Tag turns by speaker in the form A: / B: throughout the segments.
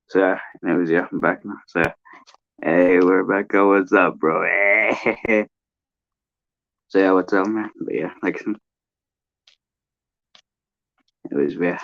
A: So yeah, anyways, yeah, I'm back now. So yeah, hey, we're back. Oh, what's up, bro? Hey. So yeah, what's up, man? But yeah, anyways, yeah,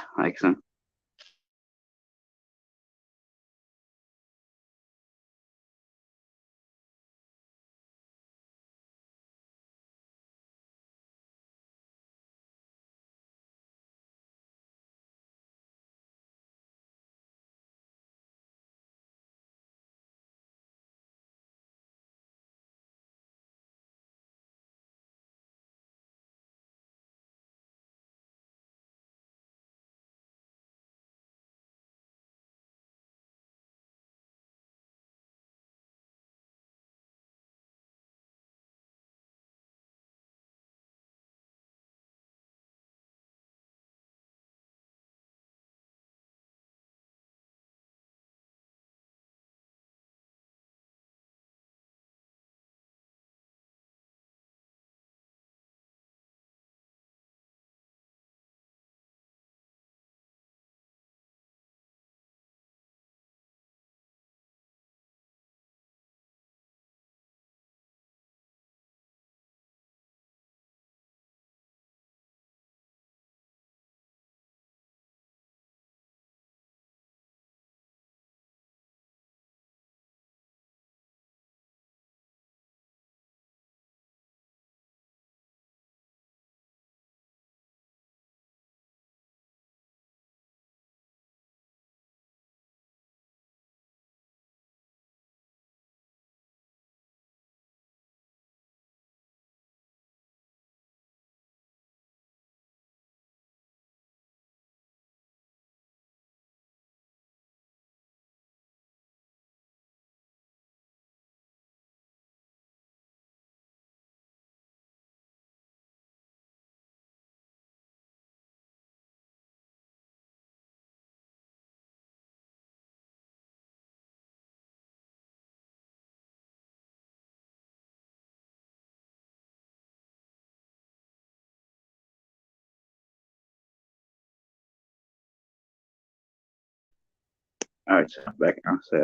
A: alright, so I'm back now. So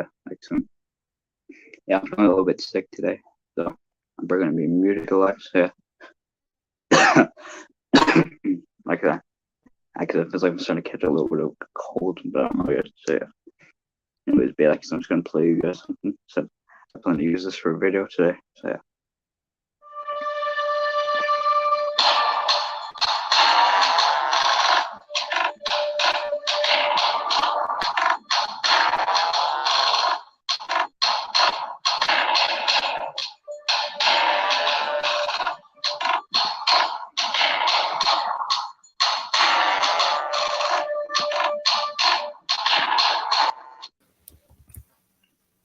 A: yeah, I'm feeling a little bit sick today, so I'm probably gonna be muted a lot. So yeah, like that. It feels like I'm starting to catch a little bit of cold, but I don't know yet. So yeah, anyways, be like, so I'm just gonna play you guys something. So I plan to use this for a video today. So yeah.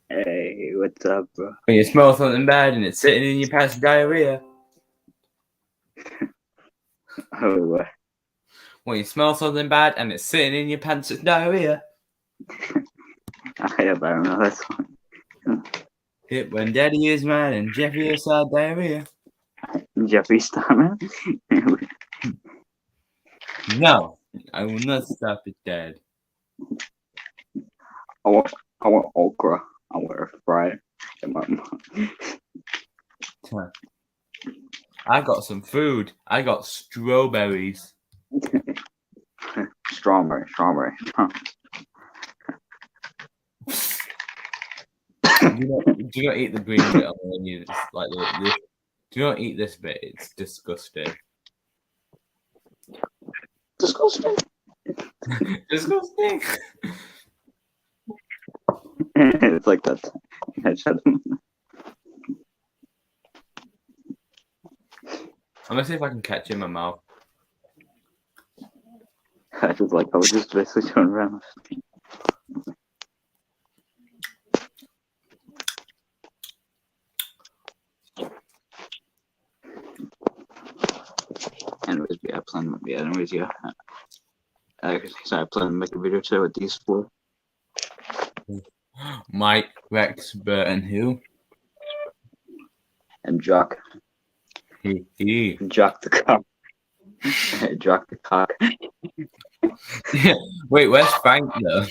A: Hey, what's up, bro?
B: When you smell something bad and it's sitting in your pants, diarrhea.
A: Oh, what?
B: When you smell something bad and it's sitting in your pants, it's diarrhea.
A: I don't know that song.
B: Hit when Daddy is mad and Jeffy is sad, diarrhea.
A: Jeffree Star.
B: No, I will not stop it, Dad.
A: I want okra. I want to fry it.
B: I got some food. I got strawberries.
A: Strawberry.
B: Do not eat the green bit on the onion. It's like this. Do not eat this bit. It's disgusting.
A: Disgusting.
B: Disgusting.
A: It's like that.
B: I'm gonna see if I can catch it in my mouth.
A: I was just basically going around. Anyways, yeah, I plan to make a video today with these four.
B: Mike, Rex, Bert, and who?
A: And Jock. Jock the cock. Jock the cock.
B: Yeah. Wait, where's Frank though?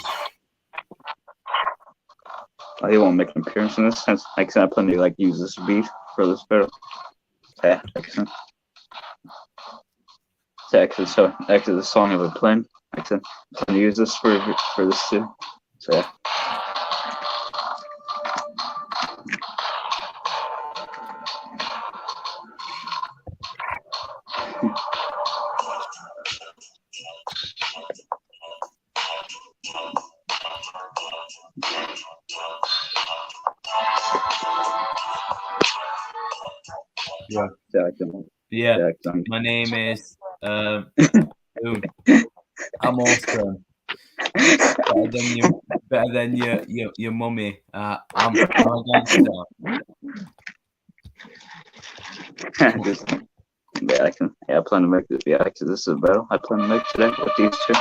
A: he won't make an appearance in this sense. Like I said, I plan to use this beat for this battle. Yeah, excellent. So actually, the song I've been playing. Like I said, I plan to use this for this too. So yeah.
B: Yeah. My name is I'm awesome. Better than your mummy. I'm a gangster.
A: I plan to make this. Yeah, actually, this is a battle I plan to make today with these two.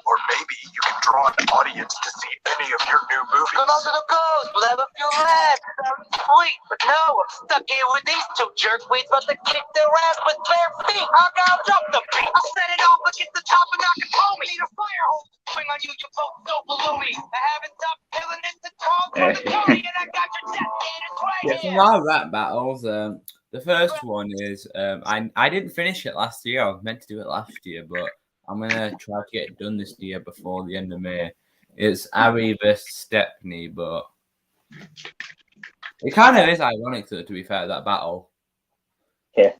C: Or maybe you can draw an audience to see any of your new movies. Come on to the coast, we'll have a few laughs. Sounds sweet, but no, I'm stuck here with these two jerkweeds about to kick their ass with bare feet. I'll drop the beat. I'll set it off against the top and knock it home. Need a fire hose swing on you, you both so below me. I haven't stopped killing it to talk from the Tony, and I got your death right here.
B: Some of rap battles. The first one is I didn't finish it last year. I was meant to do it last year, but I'm gonna try to get it done this year before the end of May. It's Ari versus Stepney, but it kind of is ironic, though, to be fair, that battle.
A: Yeah.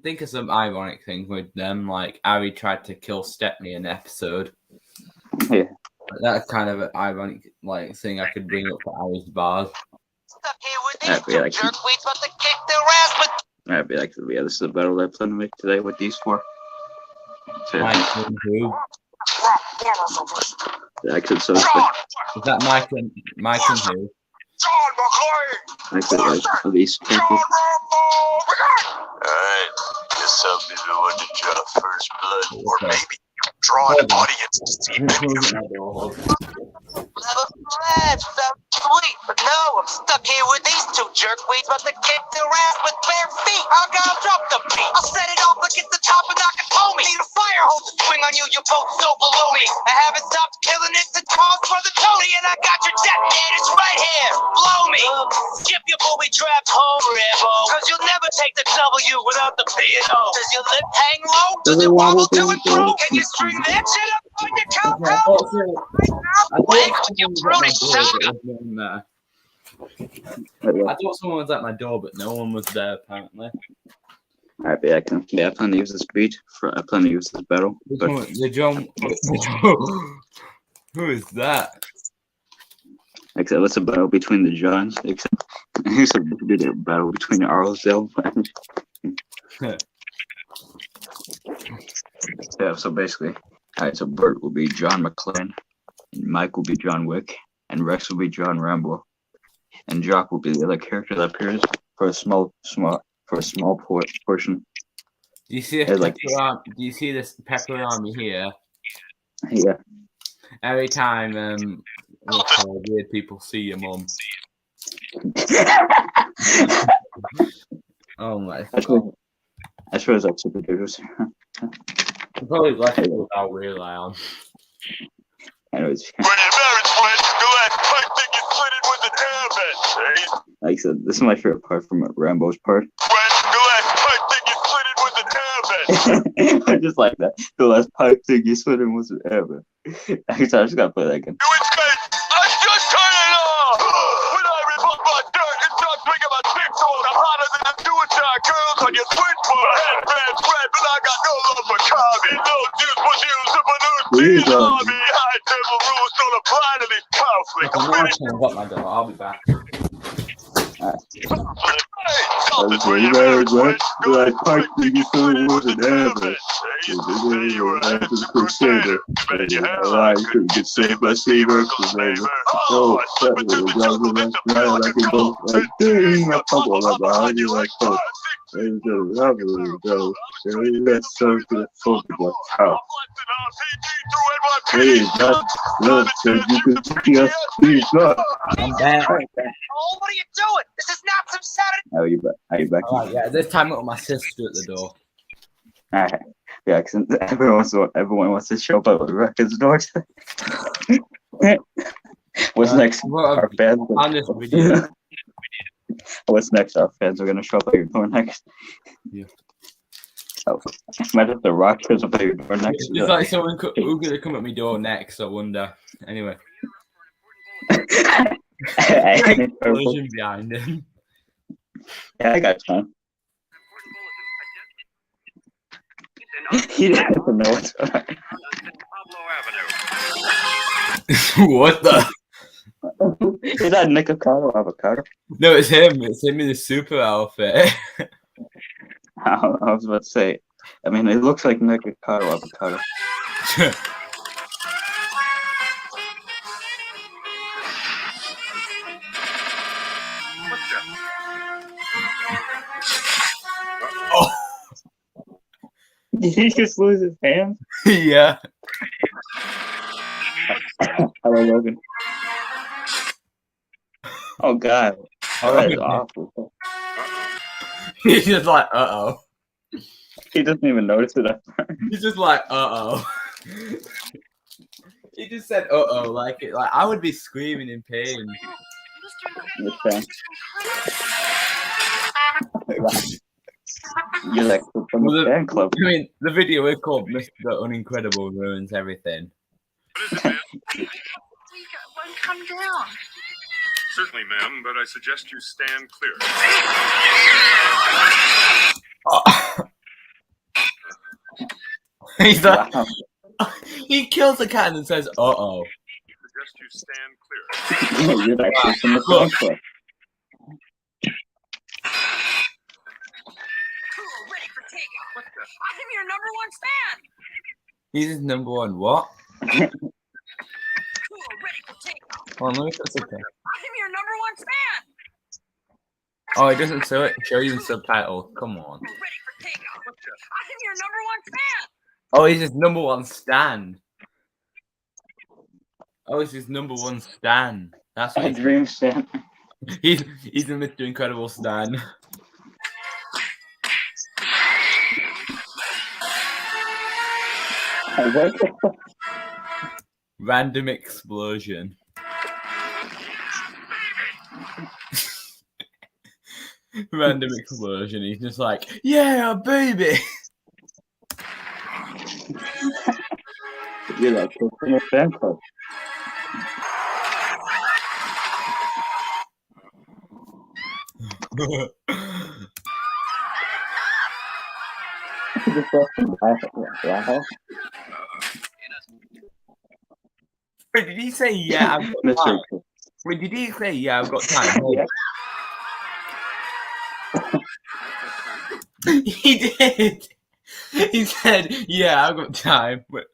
B: Think of some ironic things with them, like Ari tried to kill Stepney in the episode.
A: Yeah.
B: That's kind of an ironic thing I could bring up for Ari's bars.
A: I'd be like, yeah, this is a battle I plan to make today with these four. So,
B: Mike and who?
A: Actually, so
B: is that Mike and who?
A: These people.
C: Alright, guess I'll be the one to draw first blood. Or maybe you draw an audience to see sweet, but no, I'm stuck here with these two jerkweeds about to kick their ass with bare feet. I'll drop the beat. I'll set it off against the top and knock it home. Need a fire hose to swing on you, you both so below me. I haven't stopped killing it to toss for the Tony, and I got your detonators right here. Blow me. Skip your booby trapped home, Rambo. Cause you'll never take the W without the B&O. Does your lip hang low? Does it wobble to and fro? Can you string that shit up on your cow?
B: I thought someone was at my door, but no one was there apparently.
A: Alright, I plan to use this beat I plan to use this battle. But
B: The John. Who is that?
A: except it's a battle between the Johns. Except it's a battle between Arlesdale. Yeah, so basically, alright, so Bert will be John McClane, and Mike will be John Wick, and Rex will be John Rambo, and Jock will be the other character that appears for a small portion.
B: Do you see this? Do you see this pepper army here?
A: Yeah.
B: Every time weird people see your mum. Oh my god.
A: I suppose that's super dangerous.
B: Probably less people without real eye on.
A: Anyways.
C: When your marriage went, the last pipe thing you split it was an airbag, eh?
A: Like I said, this is my favorite part from Rambo's part.
C: When the last pipe thing you split it was an airbag.
A: I just like that. The last pipe thing you split in was an airbag. I just gotta play that again.
C: You insane! I just turn it off! When I revolt my dirt and start thinking about pixels, I'm hotter than the suicide girls on your switchboard. Red, but I got no love for Tommy. No juice was used to produce these army. High table rules don't apply to this conflict.
B: I've got my door. I'll be back.
A: Like pipe thing you split in was an airbag. You were after the Crusader. You couldn't get saved by Saber. Oh, that little brother, that's right, I can go like ding, I pump all up behind you like fuck. That's so good, fuck about how. Hey, that's love, so you can see us, please, God.
B: I'm back.
C: Oh, what are you doing?
A: How are you back?
B: All right, yeah, this time it was my sister at the door.
A: All right. Yeah, because everyone wants to show up at Records Doors. What's next? Our fans.
B: On this video.
A: What's next? Our fans are gonna show up at your door next.
B: Yeah.
A: Oh, imagine if the Rock shows up at your door next.
B: It's like someone who's gonna come at my door next. I wonder. Anyway. Explosion behind him.
A: Yeah, I got time. He doesn't know what's going on.
B: What the?
A: Is that Nick Avocado?
B: No, it's him. It's him in the super outfit.
A: I was about to say. I mean, it looks like Nick Avocado.
B: Oh.
A: Did he just lose his hand?
B: Yeah.
A: Hello, Logan. Oh God. Oh, that is awful.
B: He's just like, uh-oh.
A: He doesn't even notice it.
B: He's just like, uh-oh. He just said, uh-oh, like I would be screaming in pain.
A: You're like from the fan club.
B: I mean, the video is called Mr. Unincredible Ruins Everything.
C: Come down.
D: Certainly, ma'am, but I suggest you stand clear.
B: He's like, he kills the cat and says, uh-oh.
D: Suggest you stand clear.
A: You're actually from the fan club.
C: Cool, ready for takeoff. I'm your number one fan.
B: He's his number one what?
C: Cool, ready for takeoff.
B: Hold on, let me put something.
C: I'm your number one fan.
B: Oh, it doesn't show you the subtitle. Come on.
C: Ready for takeoff. I'm your number one fan.
B: Oh, he's his number one stan. Oh, it's his number one stan. That's what
A: I dream Stan.
B: he's the Mr. Incredible stan. Random explosion. Random explosion. He's just like, yeah, baby.
A: You're like from the fan club.
B: Wait, did he say yeah? I've got time? Wait, did he say yeah? I've got time.
A: Yeah.
B: He did. He said, "Yeah, I've got time." But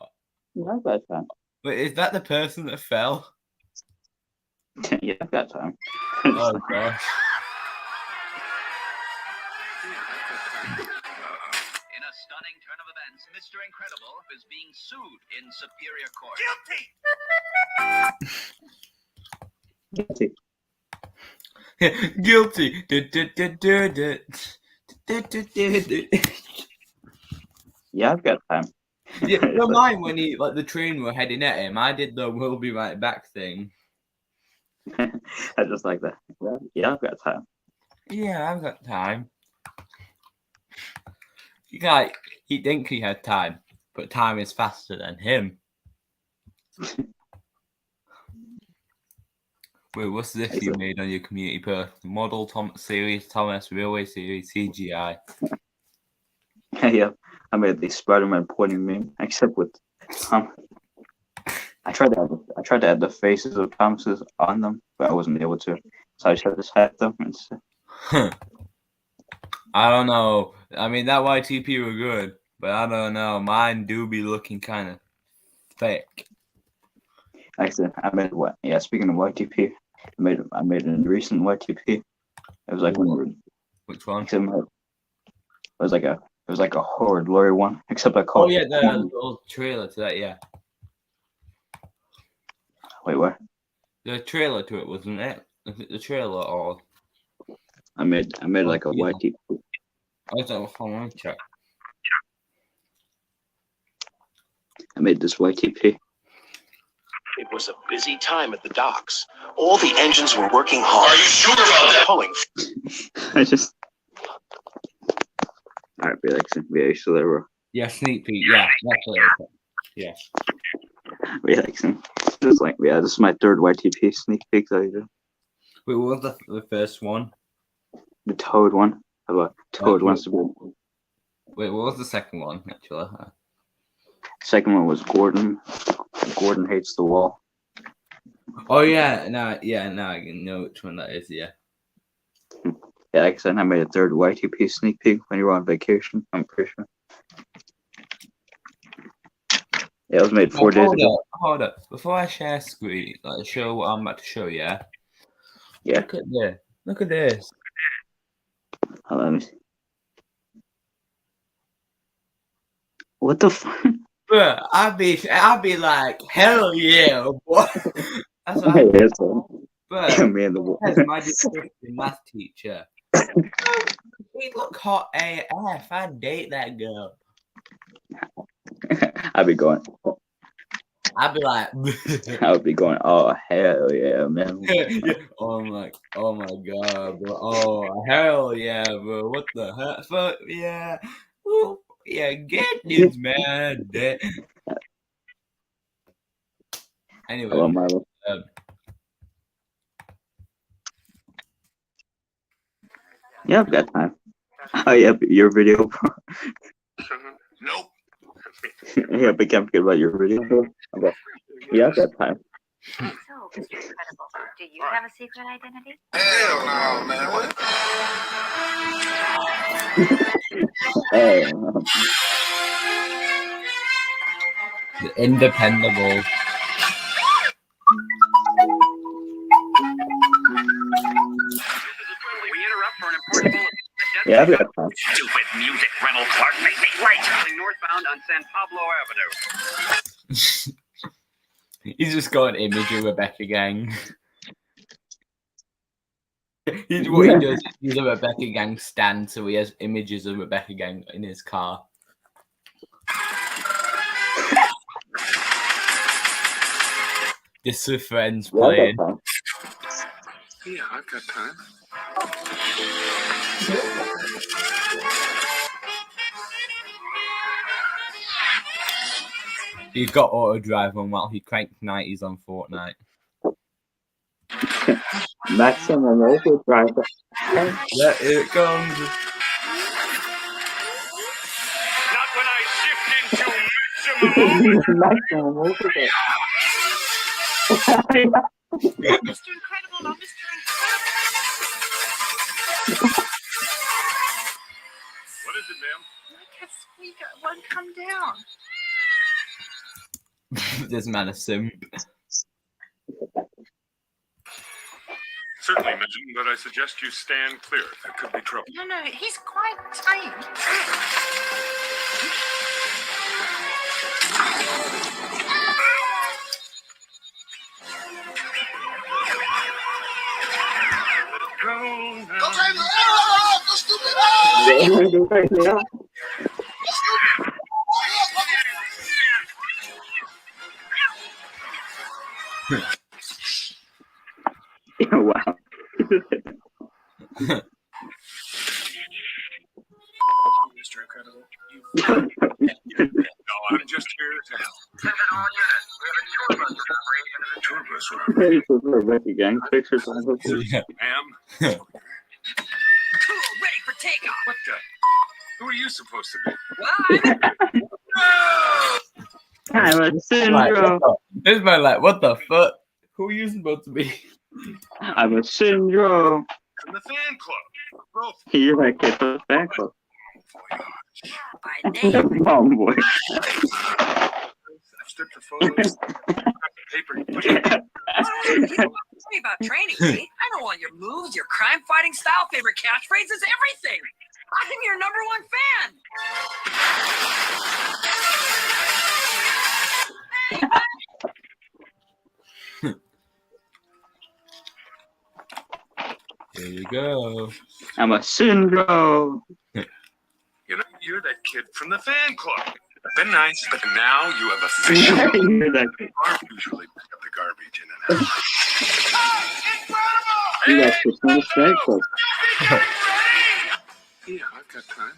A: I've got time.
B: wait, is that the person that fell?
A: Yeah, I've got time.
B: Oh gosh.
C: In a stunning turn of events, Mr. Incredible is being sued in Superior Court.
A: Guilty.
B: Guilty.
A: Yeah, I've got time.
B: Yeah, don't mind when the train were heading at him. I did the "we'll be right back" thing.
A: I just like that. Yeah, I've got time.
B: Yeah, I've got time. He thinks he had time, but time is faster than him. Wait, what's this you made on your community post? Model series, Thomas, Railway series, CGI.
A: Yeah, I made the Spider-Man pointing meme, except with Tom. I tried to add the faces of Thomas's on them, but I wasn't able to. So I just had them instead.
B: I don't know. I mean, that YTP were good, but I don't know. Mine do be looking kind of fake.
A: Actually, I made what? Yeah, speaking of YTP, I made a recent YTP. It was like
B: Which one?
A: it was like a horror lorry one, except I called.
B: Oh yeah, the little trailer to that. Yeah,
A: Wait, what?
B: the trailer to it, wasn't it? Was it the trailer or?
A: I made like a
B: yeah.
A: YTP.
B: Also, hold on, check.
A: I made this YTP.
E: It was a busy time at the docks. All the engines were working hard.
C: Are you sure about that?
E: Pulling.
A: I just. Alright, relaxing. Yeah, so there were
B: Yeah, sneak peek. Yeah, that's what it is. Yeah.
A: relaxing. Just like, yeah, this is my third YTP sneak peek that I did.
B: Wait, what was the first one?
A: The Toad one. How about Toad wants to be.
B: Wait, what was the second one, actually?
A: Second one was Gordon. Gordon hates the wall.
B: Oh, yeah, no, I can know which one that is, yeah.
A: Yeah, like I said, I made a third YTP sneak peek when you were on vacation, I'm pretty sure. Yeah, it was made 4 days ago.
B: Hold up. Before I share screen, like show what I'm about to show you.
A: Yeah.
B: Look at this. Look at this.
A: Hold on, let me see. What the fuck?
B: Bruh, I'd be like, hell yeah, boy. That's what
A: Hey,
B: I
A: that's
B: Bruh,
A: me and the wall.
B: that's my disgusting math teacher. She look hot AF. I'd date that girl.
A: I'd be going.
B: I'd be like,
A: I would be going. Oh hell yeah, man!
B: oh my god, bro. Oh hell yeah, bro. What the heck? Fuck yeah. Ooh, yeah, get this man. Anyway,
A: Hello, Marlo. Yeah, I've got time. Oh yeah, but your video.
D: Nope.
A: Yeah, but can't forget about your video. Okay. Yeah, I've got time.
F: So, Mr. Incredible, do you have a secret identity?
C: Hell no, man. What?
B: The Independable.
D: We interrupt for an important bulletin.
A: Yeah, I've got time.
C: Stupid music rental clerk made me late.
D: Northbound on San Pablo Avenue.
B: He's just got an image of Rebecca Gang. What he does, he's a Rebecca Gang stand, so he has images of Rebecca Gang in his car. This with friends playing.
D: Yeah, I've got time.
B: He's got auto drive on while he cranked 90s on Fortnite.
A: Maximum overdrive.
B: Yeah, here it comes.
D: Not when I shift into maximum.
A: Maximum overdrive.
F: Mr. Incredible, not Mr. Incredible.
D: What is it, ma'am?
F: Look at Squeaker. One come down.
B: This man a simp.
D: Certainly, ma'am, but I suggest you stand clear. There could be trouble.
F: No, he's quite tame.
A: Wow.
D: Mr. Incredible. No, I'm just here to help.
C: Attention all units. We have a tour bus robbery and an
D: Tour bus robbery.
A: This is Rebecca Gang pictures on the
B: Yeah.
D: Ma'am?
C: Cool, ready for takeoff.
D: What the? Who are you supposed to be?
C: Well,
A: I'm a syndrome.
B: This man like, what the fuck? Who are you supposed to be?
A: I'm a syndrome.
D: From the fan club. Bro,
A: You're like at the fan club.
C: by name.
A: Come on, boy.
D: I've stripped the photos. Paper.
C: You don't have to tell me about training, see? I know all your moves, your crime-fighting style, favorite catchphrases, everything. I'm your #1 fan.
B: Here you go.
A: I'm a syndrome.
D: You know, you're that kid from the fan club. Been nice, but now you have officially
A: You're that kid.
D: usually pick up the garbage in and out.
A: You got to finish that club.
D: Yeah, I've got time.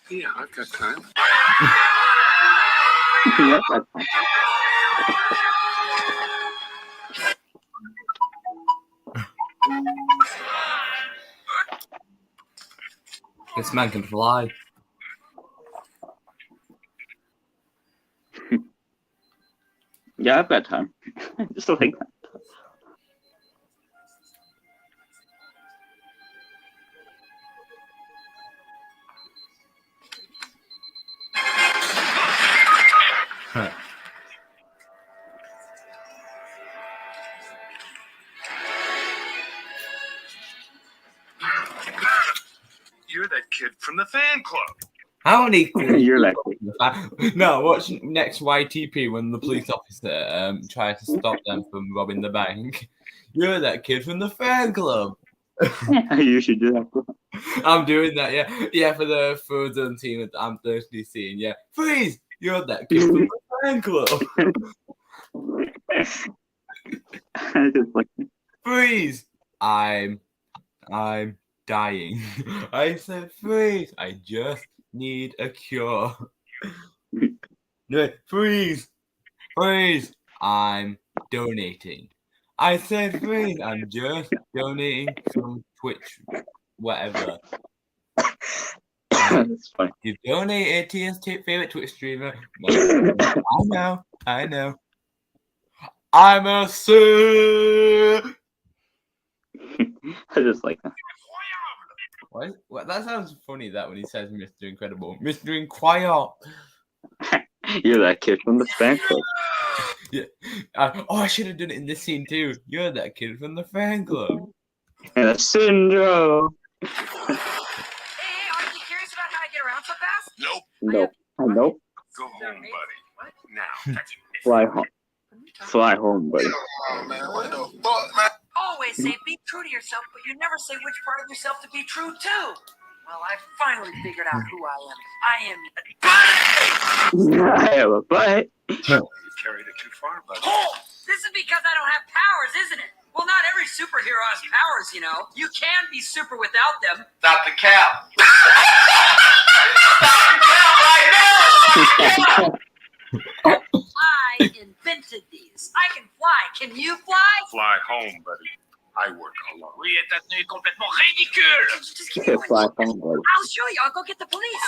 D: Yeah, I've got time.
A: Yep, that's fine.
B: This man can fly.
A: Yeah, I've got time. Just like that.
D: You're that kid from the fan club.
B: How many?
A: You're lucky.
B: No, watch next YTP when the police officer tries to stop them from robbing the bank. You're that kid from the fan club.
A: You should do that.
B: I'm doing that, yeah. Yeah, for the Frozen team that I'm thirsty seeing, yeah. Freeze! You're that kid from the fan club.
A: Just like,
B: Freeze! I'm dying. I said freeze. I just need a cure. No, freeze! Freeze! I'm donating. I said freeze. I'm just donating some Twitch, whatever.
A: that's funny.
B: You donated to your favorite Twitch streamer. I know. I'm a sir.
A: I just like that.
B: What? That sounds funny. That when he says Mr. Incredible, Mr. Inquire.
A: You're that kid from the fan club.
B: Yeah. I should have done it in this scene too. You're that kid from the fan club.
A: And a syndrome.
F: Hey, aren't you curious about how I get around so fast?
D: Nope.
A: Nope. Nope.
D: Go home, buddy.
F: What?
D: Now.
A: Fly home. Fly home, buddy.
F: Always say be true to yourself, but you never say which part of yourself to be true to. Well, I finally figured out who I am.
A: I have a butt.
D: You carried it too far, buddy.
F: Oh, this is because I don't have powers, isn't it? Well, not every superhero has powers, you know. You can be super without them.
C: Stop the cap.
F: I invented these. I can fly. Can you fly?
D: Fly home, buddy. I work alone.
C: Oui, êtes complètement ridicule.
F: Just give me one.
A: Fly home, buddy.
F: I'll show you. I'll go get the police.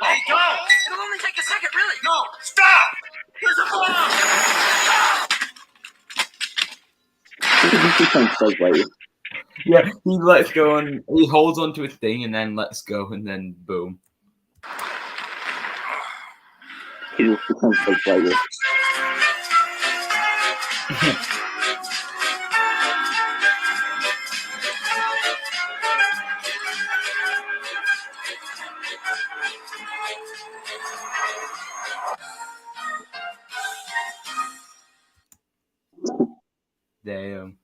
C: Hey, don't.
F: It'll only take a second, really.
C: No, stop. There's a bomb.
A: He comes so late.
B: Yeah, he lets go and he holds onto his thing and then lets go and then boom.
A: He just becomes so late.
B: Damn.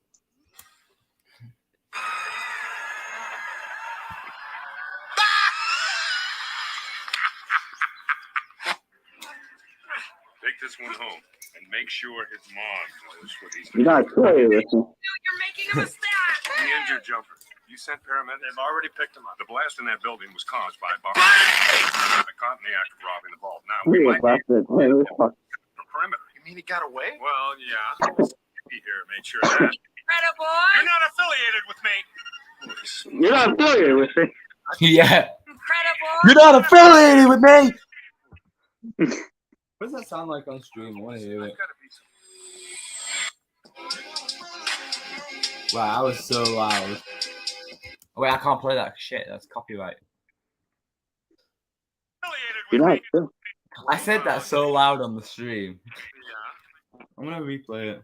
D: Take this one home and make sure his mom knows what he's
A: You're not clear, listen.
F: Dude, you're making a mistake.
D: He injured Jumper. You sent paramedics? They've already picked him up. The blast in that building was caused by a bomb. I caught in the act of robbing the vault. Now we might
A: We're busted.
D: the perimeter. You mean he got away? Well, yeah. He here made sure of that.
F: Greta boy.
D: You're not affiliated with me.
A: You're not affiliated with me.
B: Yeah.
F: Greta boy.
B: You're not affiliated with me. What does that sound like on stream? I want to hear it. Wow, that was so loud. Oh, wait, I can't play that. Shit, that's copyright.
A: You're not affiliated.
B: I said that so loud on the stream.
D: Yeah.
B: I'm gonna replay it.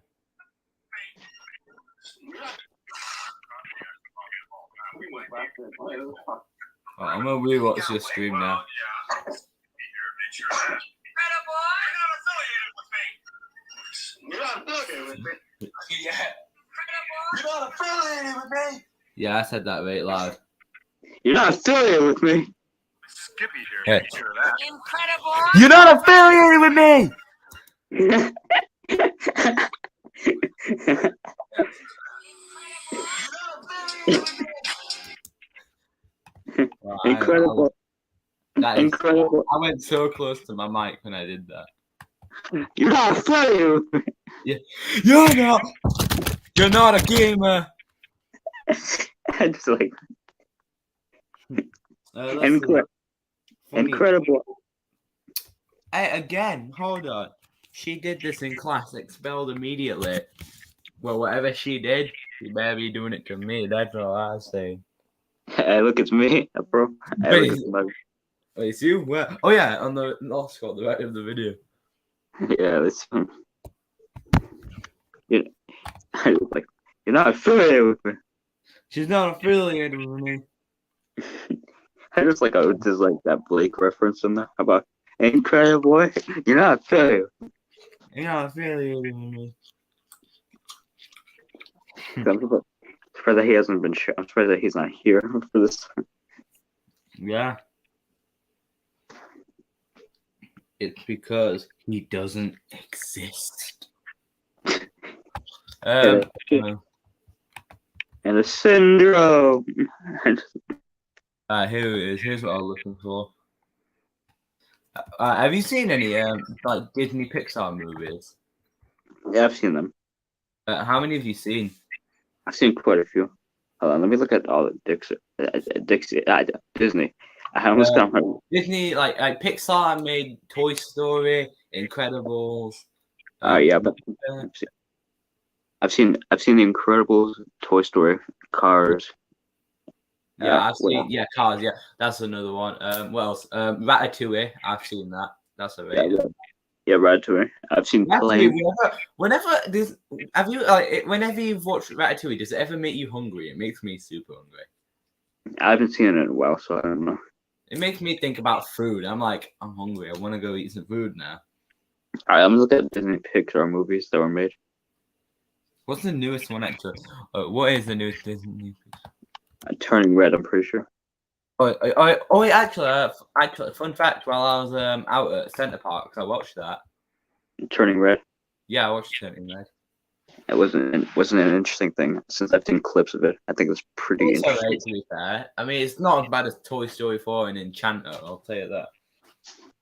B: Oh, I'm gonna rewatch your stream now.
F: Greta boy.
D: You're not affiliated with me.
B: Yeah. You're not affiliated with me. Yeah, I said that right loud.
A: You're not affiliated with me.
D: Skippy here.
B: Hey.
D: Sure that.
F: Incredible.
B: You're not affiliated with me. Well,
A: Incredible.
B: That is,
A: Incredible.
B: I went so close to my mic when I did that.
A: You're not affiliated with me.
B: Yeah. You're not a gamer.
A: I just like
B: Incredible.
A: incredible.
B: Again, hold on. She did this in class, expelled immediately. Well, whatever she did, she better be doing it to me. That's all I say.
A: Hey, look, it's me, bro. Hey, look, it's my...
B: Wait, it's you? Where? Oh yeah, on the last shot, the right of the video.
A: Yeah, that's like you're not affiliated with me.
B: She's not affiliated with me.
A: I just like that Blake reference in there about incredible boy. You're not affiliated.
B: You're not affiliated with me.
A: I'm surprised that he hasn't been. I'm surprised that he's not here for this.
B: Yeah. It's because he doesn't exist.
A: And a syndrome.
B: Here's what I'm looking for. Have you seen any like Disney Pixar movies?
A: Yeah, I've seen them.
B: How many have you seen?
A: I've seen quite a few. Hold on, let me look at all the Disney. I almost got my...
B: Disney, like Pixar made Toy Story, Incredibles.
A: Yeah, but I've seen The Incredibles, Toy Story, Cars.
B: Yeah, I've seen. Yeah, Cars. Yeah, that's another one. What else? Ratatouille. I've seen that. That's a very
A: yeah, Ratatouille. I've seen Plane.
B: Whenever you've watched Ratatouille, does it ever make you hungry? It makes me super hungry.
A: I haven't seen it in a while, so I don't know.
B: It makes me think about food. I'm like, I'm hungry. I want to go eat some food now.
A: All right, I'm gonna look at Disney Pixar movies that were made.
B: What's the newest one actually? What is the newest Disney?
A: Turning Red, I'm pretty sure.
B: Actually, fun fact. While I was out at Center Parks, I watched that.
A: Turning Red.
B: Yeah, I watched Turning Red.
A: It wasn't an interesting thing since I've seen clips of it. I think it was pretty interesting.
B: Alright, to be fair. I mean, it's not as bad as Toy Story 4 and Enchanter. I'll tell you that.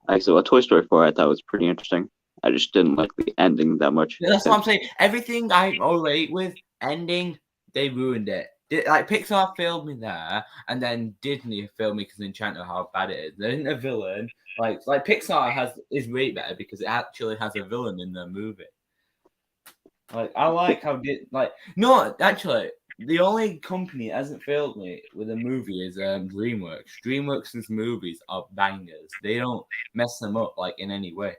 A: Actually, well, Toy Story 4 I thought was pretty interesting. I just didn't like the ending that much.
B: Yeah, that's what I'm saying. Everything I alright with ending, they ruined it. Like Pixar failed me there, and then Disney failed me because Enchanter how bad it is. There isn't a villain. Like Pixar is way better because it actually has a villain in the movie. Like I like how actually the only company that hasn't failed me with a movie is DreamWorks. DreamWorks' movies are bangers. They don't mess them up like in any way.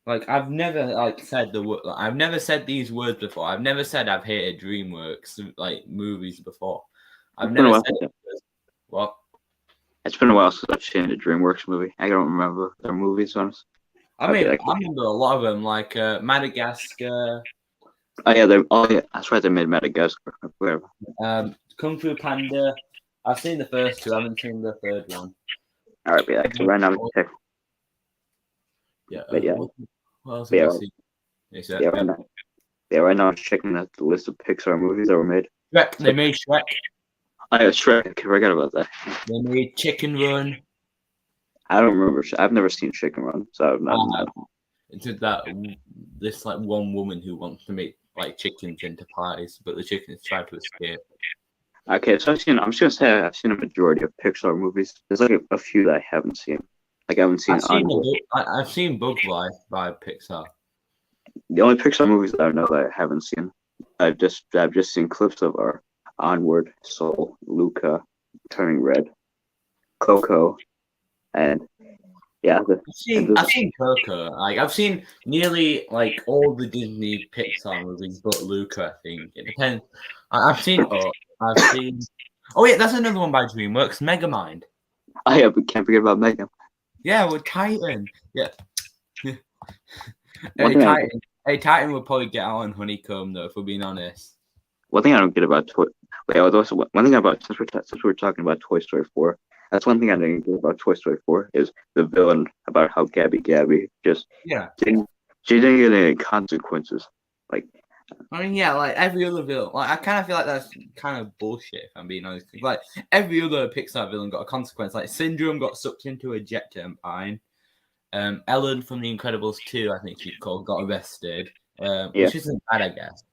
B: Like I've never said the word. I've never said these words before. I've never said I've hated DreamWorks movies before. I've never said what. It's
A: been a while since I've seen a DreamWorks movie. I don't remember their movies, honestly.
B: I remember a lot of them, like Madagascar.
A: Oh yeah, that's right. They made Madagascar. Whatever.
B: Kung Fu Panda. I've seen the first two. I haven't seen the third one.
A: All right, but right now,
B: yeah. What else have I seen?
A: Right now I'm checking the list of Pixar movies that were made.
B: Shrek. They made Shrek.
A: Oh yeah, Shrek. I forgot about that.
B: They made Chicken Run.
A: I don't remember. I've never seen Chicken Run, so I'm not.
B: It's this one woman who wants to make chickens into pies, but the chickens try to escape.
A: Okay, so I'm just gonna say I've seen a majority of Pixar movies. There's a few that I haven't seen. Like I haven't seen.
B: I've seen Bug Life by Pixar.
A: The only Pixar movies that I know that I haven't seen, I've just seen clips of are Onward, Soul, Luca, Turning Red, Coco. And yeah,
B: I've seen Coco. I've seen nearly all the Disney Pixar movies, but Luca. I think it depends. I've seen. Oh yeah, that's another one by DreamWorks, Megamind.
A: Oh yeah, we can't forget about Megan.
B: Yeah, with Titan. Yeah. Titan. Hey, Titan would probably get out on Honeycomb though, if we're being honest.
A: One thing I don't get about one thing about since we're talking about Toy Story 4, that's one thing I didn't get about Toy Story 4 is the villain about how Gabby just she didn't get any consequences. Like,
B: I mean, yeah, like every other villain. Like, I kind of feel like that's kind of bullshit, if I'm being honest. Like, every other Pixar villain got a consequence. Like, Syndrome got sucked into a jet turbine. Ellen from The Incredibles 2, I think she's called, got arrested. Which isn't bad, I guess.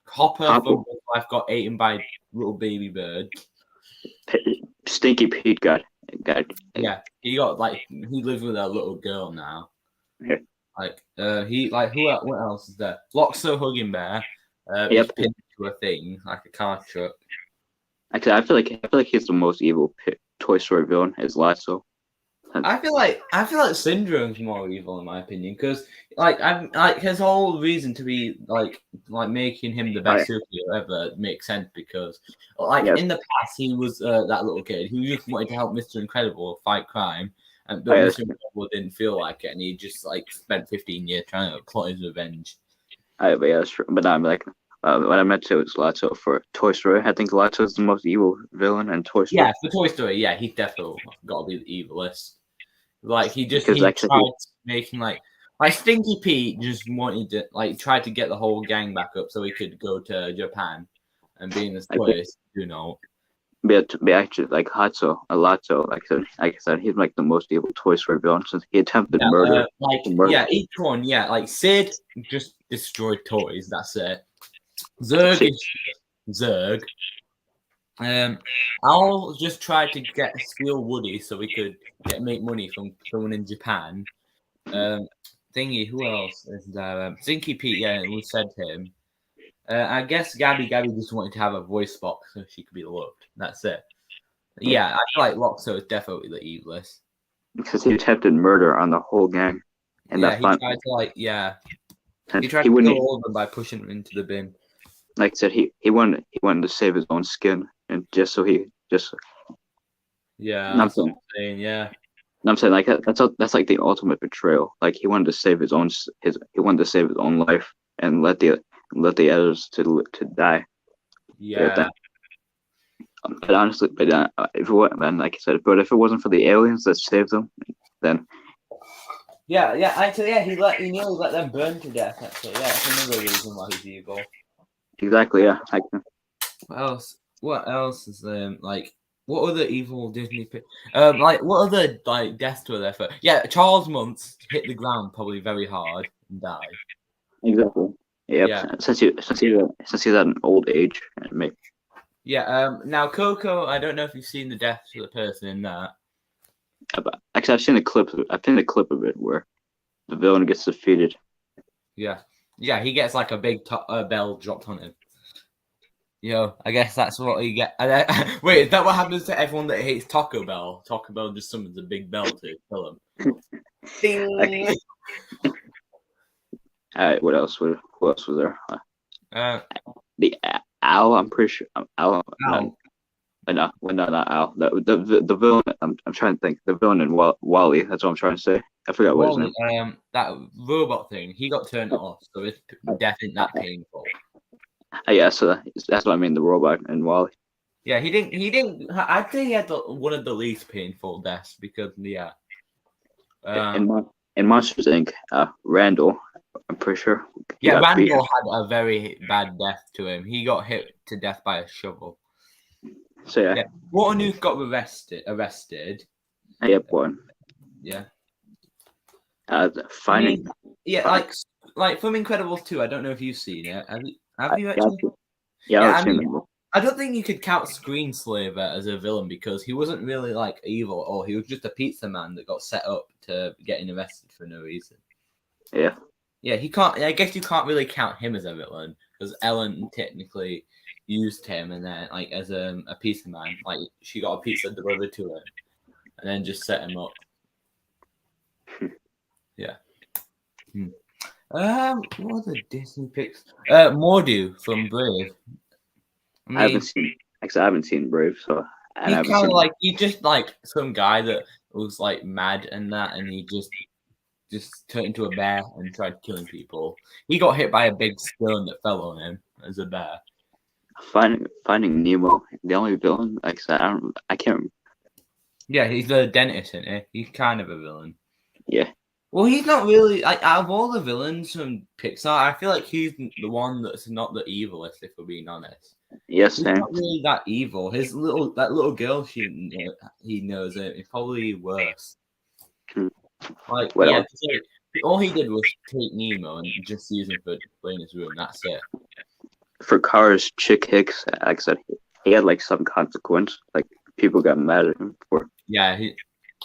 B: Hopper from Life got eaten by little baby birds.
A: Stinky Pete got.
B: Yeah, he lives with a little girl now.
A: Yeah.
B: What else is there? Loxo Hugging Bear. He's pinned to a thing, like a car truck.
A: Actually, I feel like he's the most evil Toy Story villain is Lotso.
B: I feel like Syndrome's more evil in my opinion because his whole reason to be like making him the best superhero ever makes sense because in the past he was that little kid who just wanted to help Mr. Incredible fight crime, but Mr. Incredible didn't feel like it and he just spent 15 years trying to plot his revenge.
A: But that's true. But I'm like. What I meant to was Lotso for Toy Story. I think Lotso is the most evil villain in Toy Story.
B: Yeah, for Toy Story, yeah, he's definitely got to be the evilest. Like he tried making like Stinky Pete just wanted to tried to get the whole gang back up so he could go to Japan and be in this place,
A: But actually, Lotso, like I said, he's like the most evil Toy Story villain since he attempted murder.
B: Each one, like Sid just destroyed toys. That's it. Zurg is Zurg. I'll just try to steal Woody so we could make money from someone in Japan. Thingy, who else is there? Stinky Pete, yeah, we said him. I guess Gabby just wanted to have a voice box so she could be loved. That's it. Yeah, I feel like Loxo is definitely the evilest.
A: Because he attempted murder on the whole gang. And
B: he tried to he tried to kill all of them by pushing them into the bin.
A: Like I said, he wanted to save his own skin, and that's what I'm saying.
B: Yeah.
A: And I'm saying that's like the ultimate betrayal. Like he wanted to save his own life and let the others to die.
B: Yeah.
A: But honestly, if it wasn't for the aliens that saved them, then.
B: Yeah. Actually, yeah, he nearly let them burn to death. Actually, yeah, that's another reason why he's evil.
A: Exactly, yeah.
B: What else is there? What other evil Disney? What other deaths were there for? Yeah, Charles Muntz hit the ground probably very hard and died.
A: Exactly. Yep. Yeah. Since he's at an old age, maybe.
B: Yeah. Now Coco, I don't know if you've seen the death of the person in that.
A: Actually, I've seen a clip of it where the villain gets defeated.
B: Yeah. Yeah, he gets a big bell dropped on him. I guess that's what you get. Wait, is that what happens to everyone that hates Taco Bell? Taco Bell just summons a big bell to kill him. Ding!
A: Alright, what else was there? The owl. I'm pretty sure. Owl. No, not owl. The villain. I'm trying to think. The villain in Wall-E. That's what I'm trying to say. I forgot what his name.
B: That robot thing. He got turned off, so it's definitely that painful.
A: Yeah, so that's what I mean. The robot in Wall-E.
B: Yeah, he didn't. I'd say he had one of the least painful deaths because
A: in Monsters Inc. Randall. I'm pretty sure.
B: Yeah, Randall had a very bad death to him. He got hit to death by a shovel.
A: So yeah.
B: Waternoose got arrested.
A: Yep, one.
B: Yeah.
A: Finding.
B: Like from Incredibles 2. I don't know if you've seen it. Have you actually?
A: Yeah, I've seen it.
B: I don't think you could count Screenslaver as a villain because he wasn't really evil, or he was just a pizza man that got set up to getting arrested for no reason.
A: Yeah.
B: Yeah, he can't. I guess you can't really count him as a villain because Ellen technically used him and then as a pizza man. She got a pizza delivered to her and then just set him up. Yeah. What are the Disney picks? Mordu from Brave.
A: I haven't seen Brave, so
B: he's just some guy that was mad and that, and he just just turned into a bear and tried killing people. He got hit by a big stone that fell on him as a bear.
A: Finding Nemo, the only villain, like I said, I can't.
B: Yeah, he's the dentist, isn't he? He's kind of a villain.
A: Yeah,
B: Well, he's not really like out of all the villains from Pixar. I feel like he's the one that's not the evilest, if we're being honest.
A: yes,
B: He's not really that evil. That little girl he knows it is probably worse. Like,
A: Well,
B: yeah, all he did was take Nemo and just use him for playing his room. That's it.
A: for Cars, Chick Hicks, like I said, he had like some consequence. Like people got mad at him for.
B: Yeah.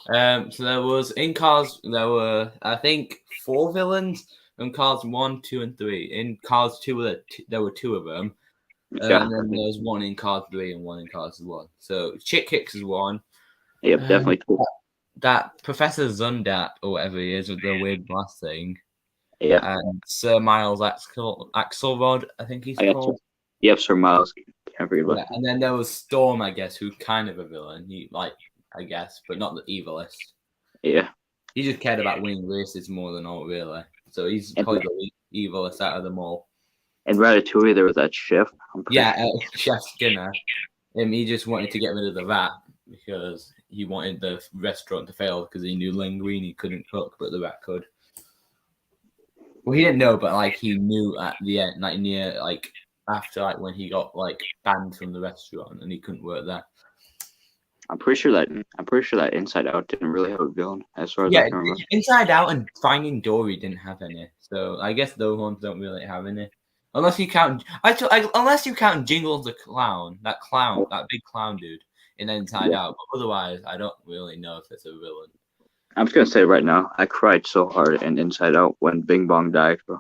B: So there was in Cars. There were I think 4 villains in Cars 1, 2, and 3. In Cars 2, there were 2 of them.
A: Yeah.
B: And then there's 1 in Cars 3 and 1 in Cars 1. So Chick Hicks is 1.
A: Yep, definitely.
B: That Professor Zundat or whatever he is with the weird glass thing.
A: Yeah.
B: And Sir Miles Axelrod, I think he's called.
A: Yep, Sir Miles. Can't forget about.
B: Yeah, and then there was Storm, I guess, who's kind of a villain. I guess, but not the evilest.
A: Yeah.
B: He just cared about winning races more than all, really. So he's probably the evilest out of them all.
A: In Ratatouille, there was that chef.
B: Chef Skinner. He just wanted to get rid of the rat because he wanted the restaurant to fail because he knew Linguini couldn't cook, but the rat could. Well, he didn't know, but like he knew at the end, like after when he got banned from the restaurant and he couldn't work there.
A: I'm pretty sure that Inside Out didn't really have a villain, as far as I can remember.
B: Inside Out and Finding Dory didn't have any, so I guess those ones don't really have any. Unless you count Jingles the clown, that big clown dude in Inside Out. But otherwise, I don't really know if it's a villain.
A: I'm just gonna say right now, I cried so hard in Inside Out when Bing Bong died, bro.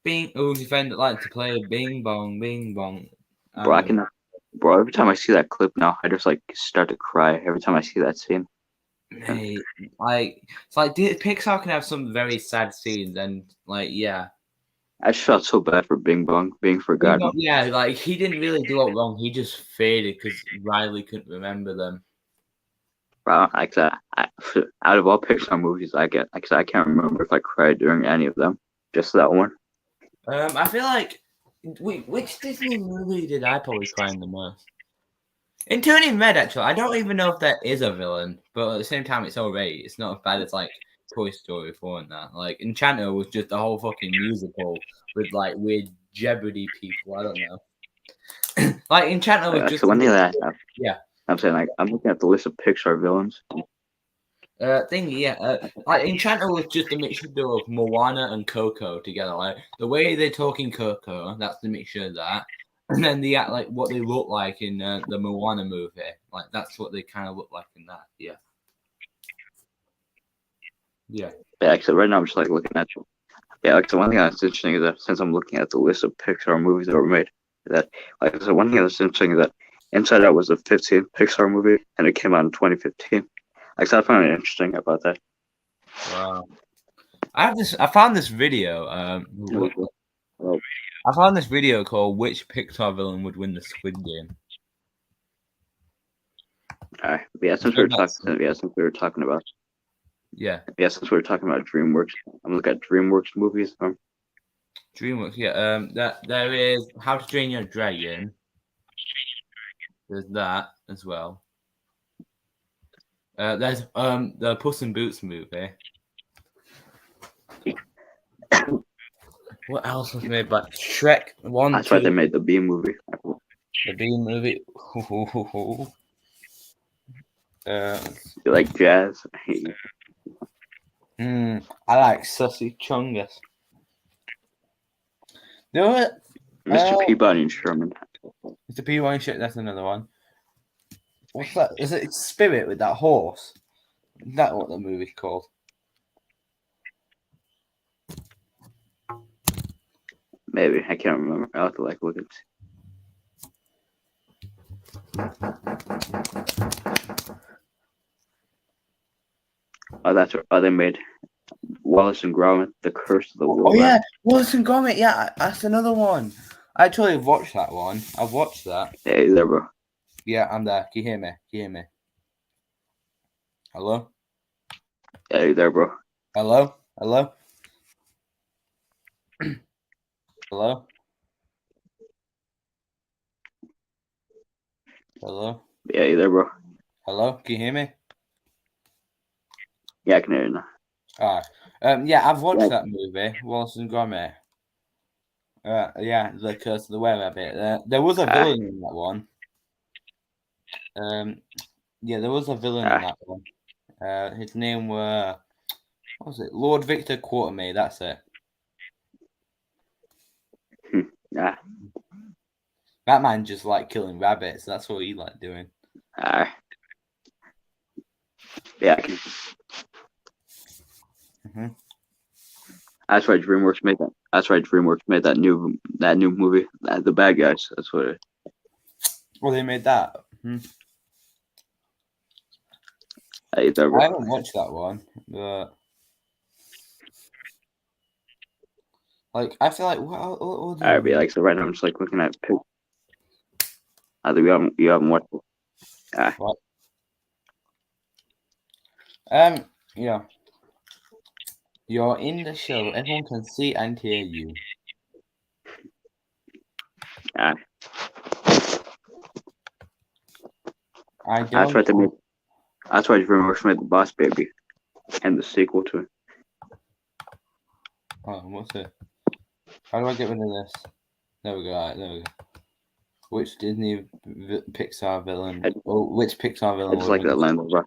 B: Who's your friend that likes to play Bing Bong, Bing Bong?
A: Bro, every time I see that clip now, I just start to cry every time I see that scene.
B: Hey, Pixar can have some very sad scenes, and yeah.
A: I just felt so bad for Bing Bong being forgotten.
B: Yeah, he didn't really do it wrong. He just faded because Riley couldn't remember them.
A: Bro, out of all Pixar movies I can't remember if I cried during any of them. Just that one.
B: I feel like which Disney movie did I probably cry in the most? In Turning Red, actually, I don't even know if that is a villain, but at the same time, it's alright. It's not as bad as Toy Story 4 and that. Enchanto was just a whole fucking musical with weird Jeopardy people. I don't know. Enchanto was just.
A: So one thing that
B: yeah.
A: I'm saying I'm looking at the list of Pixar villains.
B: Enchanto was just a mixture of Moana and Coco together. The way they talk in Coco, that's the mixture of that. And then they act what they look like in the Moana movie. That's what they kind of look like in that. Yeah. Yeah.
A: Yeah, so right now I'm just looking at you. Yeah, so one thing that's interesting is that since I'm looking at the list of Pixar movies that were made, so one thing that's interesting is that Inside Out was the 15th Pixar movie, and it came out in 2015. So I found it interesting about that.
B: Wow. I found this video. I found this video called "Which Pixar Villain Would Win the Squid Game?"
A: All right. Since we were talking about DreamWorks, I'm looking at DreamWorks movies.
B: DreamWorks, yeah. There is How to Train Your Dragon. There's that as well. There's the Puss in Boots movie. What else was made? Shrek 1.
A: That's why they made the Bee movie.
B: The Bee movie.
A: You like jazz?
B: I like Sussy Chungus.
A: Mr. Peabody and Sherman.
B: Mr. Peabody shit. That's another one. What's that? Is it Spirit with that horse? Is that what the movie's called?
A: Maybe. I can't remember. I'll have to look at they made Wallace and Gromit, The Curse of the Wolf.
B: Oh yeah, Wallace and Gromit. Yeah, that's another one. I actually watched that one. I've watched that.
A: Hey there, bro.
B: Yeah, I'm there. Can you hear me? Hello?
A: Hey there, bro.
B: Hello? Hello? Hello? Hello?
A: Yeah, you there, bro?
B: Hello? Can you hear me?
A: Yeah, I can hear you now.
B: All right. Yeah, I've watched that movie, Wallace and Gromit. Yeah, The Curse of the Were-Rabbit. There was a villain in that one. Yeah, there was a villain in that one. His name was, what was it? Lord Victor Quatermain, that's it.
A: Yeah.
B: That man just liked killing rabbits. That's what he liked doing.
A: Yeah, I can.
B: Mm-hmm.
A: That's why DreamWorks made that. That's why DreamWorks made that new movie, The Bad Guys. That's what it.
B: Well, they made that. Mm-hmm.
A: Hey, there,
B: I
A: bro.
B: haven't watched that one, but like I feel like what
A: Alright, but like so right now I'm just like looking at pic. I think you haven't watched it.
B: What? Yeah. You're in the show. Everyone can see and hear you.
A: I
B: don't.
A: That's why they made. That's why DreamWorks made The Boss Baby, and the sequel to it.
B: Oh, what's it? How do I get rid of this? There we go. Right, there we go. Which Disney Pixar villain? Which Pixar villain?
A: I just like that line, bro.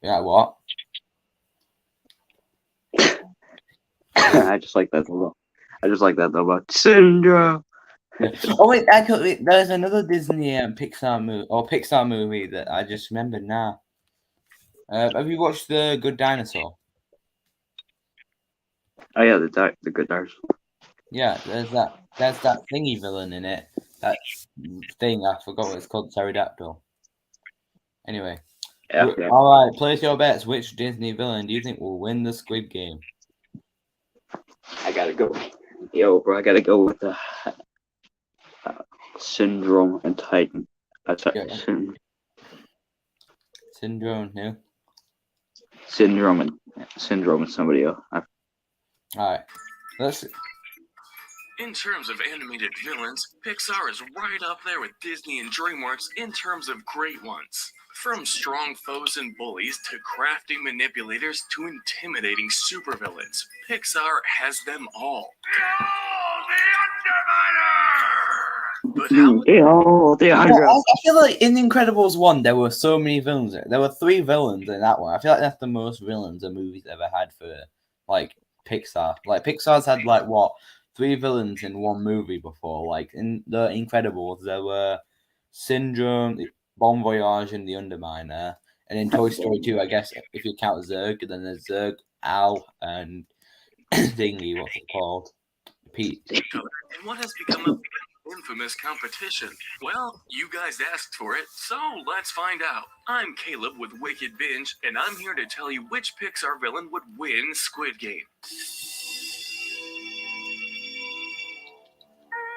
B: Yeah, what?
A: I just like that though. I just like that though about Syndrome.
B: Yeah. Oh wait, actually, there's another Disney Pixar movie that I just remembered now. Have you watched The Good Dinosaur?
A: Oh yeah, the Good Dinosaur.
B: Yeah, there's that thingy villain in it. That thing, I forgot what it's called, pterodactyl. Anyway.
A: Yeah.
B: All right, place your bets. Which Disney villain do you think will win the Squid Game?
A: I gotta go. Yo, bro, I gotta go with the Syndrome and Titan.
B: Syndrome, yeah.
A: Syndrome and somebody else.
B: All right, let's.
E: In terms of animated villains, Pixar is right up there with Disney and DreamWorks in terms of great ones. From strong foes and bullies to crafty manipulators to intimidating supervillains, Pixar has them all. But how?
B: I feel like in Incredibles 1, there were so many villains. There were 3 villains in that one. I feel like that's the most villains a movie's ever had for like Pixar. Like Pixar's had like what? 3 villains in one movie before. Like in The Incredibles, there were Syndrome, Bon Voyage, and the Underminer. And in Toy Story 2, I guess if you count Zurg, then there's Zurg, Al, and Dingy, what's it called? Pete.
E: And what has become an infamous competition? Well, you guys asked for it, so let's find out. I'm Caleb with Wicked Binge, and I'm here to tell you which Pixar villain would win Squid Game.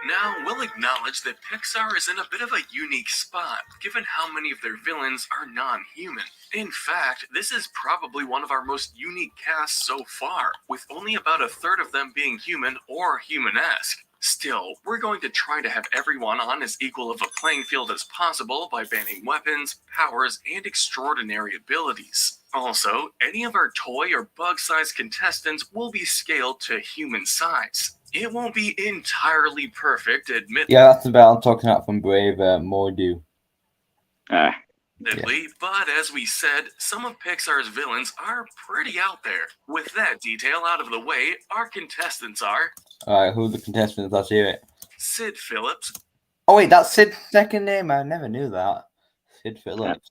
E: Now, we'll acknowledge that Pixar is in a bit of a unique spot, given how many of their villains are non-human. In fact, this is probably one of our most unique casts so far, with only about a third of them being human or human-esque. Still, we're going to try to have everyone on as equal of a playing field as possible by banning weapons, powers, and extraordinary abilities. Also, any of our toy or bug-sized contestants will be scaled to human size. It won't be entirely perfect, admittedly.
B: Yeah, that's the bit I'm talking about from Brave Mordu.
E: But as we said, some of Pixar's villains are pretty out there. With that detail out of the way, our contestants are...
B: Alright, who are the contestants? Let's hear it.
E: Sid Phillips.
B: Oh wait, that's Sid's second name? I never knew that. Sid Phillips.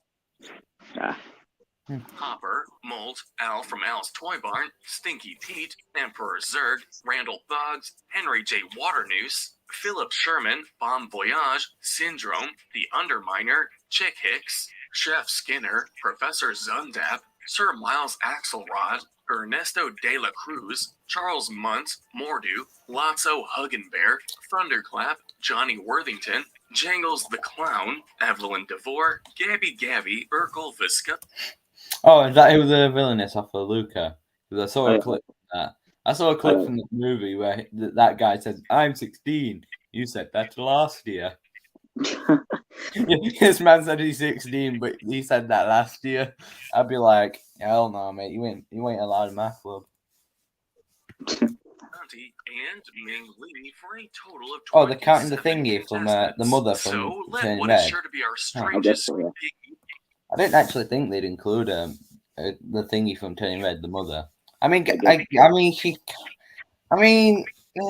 E: Hopper, Molt, Al from Al's Toy Barn, Stinky Pete, Emperor Zurg, Randall Boggs, Henry J. Waternoose, Philip Sherman, Bon Voyage, Syndrome, The Underminer, Chick Hicks, Chef Skinner, Professor Zundap, Sir Miles Axelrod, Ernesto de la Cruz, Charles Muntz, Mordu, Lotso Huggenbear, Thunderclap, Johnny Worthington, Jangles the Clown, Evelyn DeVore, Gabby Gabby, Urkel Visca.
B: Oh, is that who the villain is off of Luca? Because I saw a clip from that. I saw a clip from the movie where that guy said, "I'm 16." You said that last year. This man said he's 16, but he said that last year. I'd be like, hell no, mate. You ain't allowed in my club.
E: And Ming Lee for a total of
B: Oh, they're counting the
E: 27
B: thingy from the mother from
E: So let
B: Turning
E: what is
B: Red.
E: sure to be our
A: I guess
E: strangest
A: so, yeah.
B: I didn't actually think they'd include the thingy from Turning Red, the mother. I mean,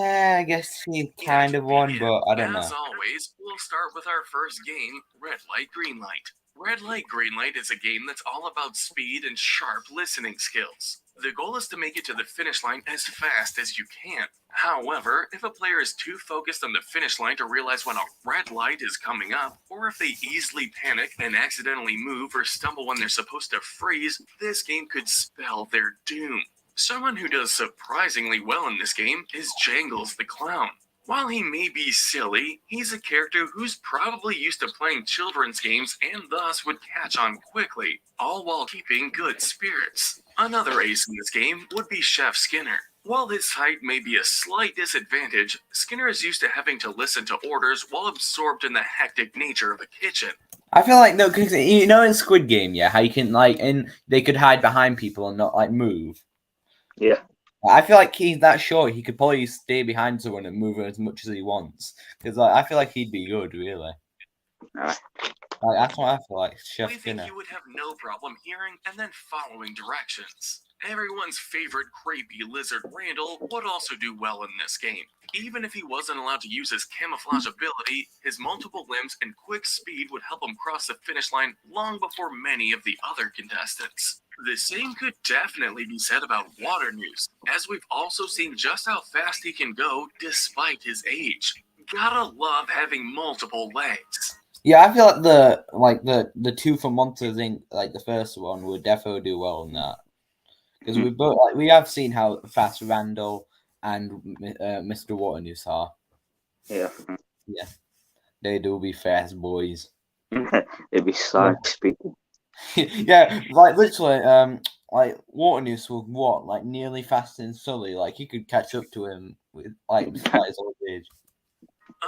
B: I guess she kind of won, but I don't know.
E: As always, we'll start with our first game, Red Light, Green Light. Red Light, Green Light is a game that's all about speed and sharp listening skills. The goal is to make it to the finish line as fast as you can. However, if a player is too focused on the finish line to realize when a red light is coming up, or if they easily panic and accidentally move or stumble when they're supposed to freeze, this game could spell their doom. Someone who does surprisingly well in this game is Jangles the Clown. While he may be silly, he's a character who's probably used to playing children's games and thus would catch on quickly, all while keeping good spirits. Another ace in this game would be Chef Skinner. While his height may be a slight disadvantage, Skinner is used to having to listen to orders while absorbed in the hectic nature of a kitchen.
B: I feel like, no, because you know in Squid Game, yeah, how you can, and they could hide behind people and not, move.
A: Yeah.
B: I feel like he's that short, he could probably stay behind someone and move as much as he wants. Because I feel like he'd be good, really. That's what I feel like, Chef Skinner.
E: You would have no problem hearing and then following directions. Everyone's favorite creepy lizard Randall would also do well in this game. Even if he wasn't allowed to use his camouflage ability, his multiple limbs and quick speed would help him cross the finish line long before many of the other contestants. The same could definitely be said about Water News, as we've also seen just how fast he can go despite his age. Gotta love having multiple legs.
B: Yeah, I feel like the two from Monsters Inc., like the first one, would definitely do well in that. Because we have seen how fast Randall and Mr. Water News are.
A: Yeah.
B: Yeah. They do be fast boys.
A: It'd be Sonic speaking.
B: Yeah, literally, Water News was nearly faster than Sully. Like he could catch up to him with despite his old age.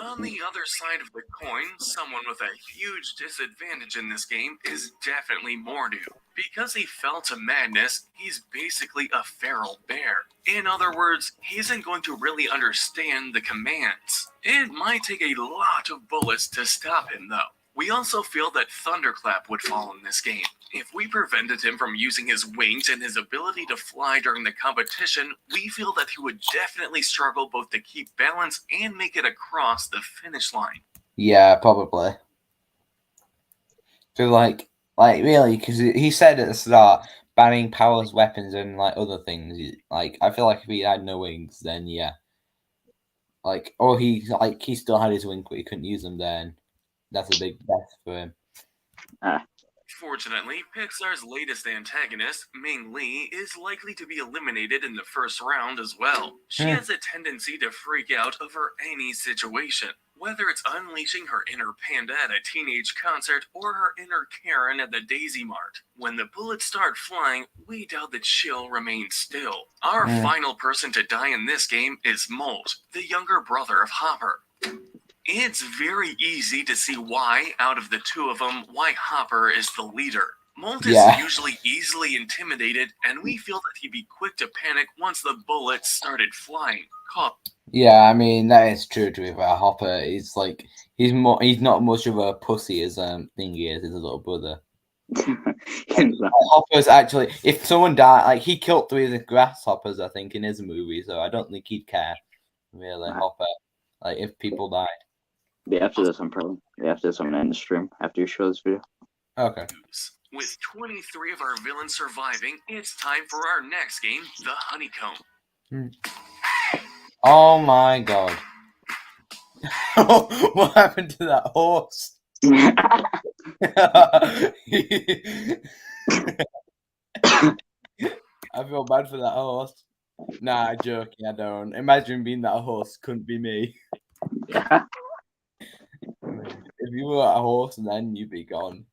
E: On the other side of the coin, someone with a huge disadvantage in this game is definitely Mordu. Because he fell to madness, he's basically a feral bear. In other words, he isn't going to really understand the commands. It might take a lot of bullets to stop him, though. We also feel that Thunderclap would fall in this game. If we prevented him from using his wings and his ability to fly during the competition, we feel that he would definitely struggle both to keep balance and make it across the finish line.
B: Yeah, probably. So really, because he said at the start, banning powers, weapons, and other things. I feel like if he had no wings, then yeah. Or he still had his wings, but he couldn't use them. Then that's a big death for him.
E: Fortunately, Pixar's latest antagonist, Ming Lee, is likely to be eliminated in the first round as well. She has a tendency to freak out over any situation, whether it's unleashing her inner panda at a teenage concert or her inner Karen at the Daisy Mart. When the bullets start flying, we doubt that she'll remain still. Our final person to die in this game is Molt, the younger brother of Hopper. It's very easy to see why, out of the two of them, why Hopper is the leader. Molt is usually easily intimidated, and we feel that he'd be quick to panic once the bullets started flying.
B: Yeah, I mean that is true to be fair. Hopper is he's not much of a pussy as Thingy is his little brother. Hopper's actually, if someone died, he killed 3 of the grasshoppers, I think, in his movie, so I don't think he'd care really. Hopper, if people died.
A: Yeah, after this, I'm gonna end the stream after you show this video.
B: Okay.
E: With 23 of our villains surviving, it's time for our next game, the Honeycomb.
B: Oh my god. What happened to that horse? I feel bad for that horse. Nah, joking, I don't. Imagine being that horse, couldn't be me.
A: Yeah.
B: If you were a horse, then you'd be gone.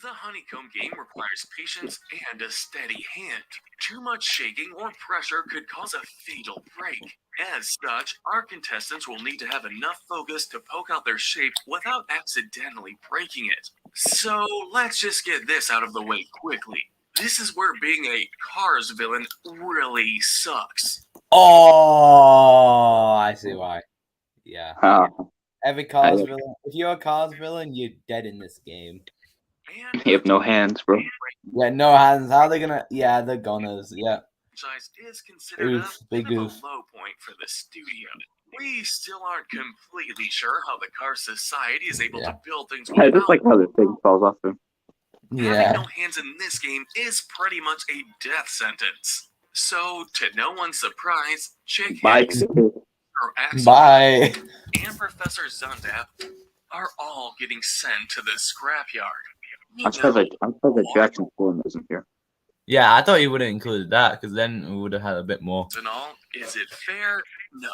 E: The honeycomb game requires patience and a steady hand. Too much shaking or pressure could cause a fatal break. As such, our contestants will need to have enough focus to poke out their shape without accidentally breaking it. So let's just get this out of the way quickly. This is where being a Cars villain really sucks.
B: Oh, I see why. Yeah.
A: Uh,
B: Every Cars villain. If you're a Cars villain, you're dead in this game.
E: And
A: you have no hands, bro.
B: Yeah, no hands. How are they gonna? Yeah, they're goners. Yeah.
E: franchise is considered
B: Oof,
E: a
B: big
E: bit of
B: oof.
E: a low point for the studio. We still aren't completely sure how the Car Society is able to build things
A: I
E: without
A: just like how the thing falls off him.
B: Yeah.
E: Having no hands in this game is pretty much a death sentence. So, to no one's surprise, Chick
A: Bye.
E: Hicks, or Axel,
B: Bye.
E: and Professor Zundap are all getting sent to the scrapyard.
A: I'm surprised that Jackson Fulham isn't here.
B: Yeah, I thought you would have included that because then we would have had a bit more.
E: And all, is it fair? No.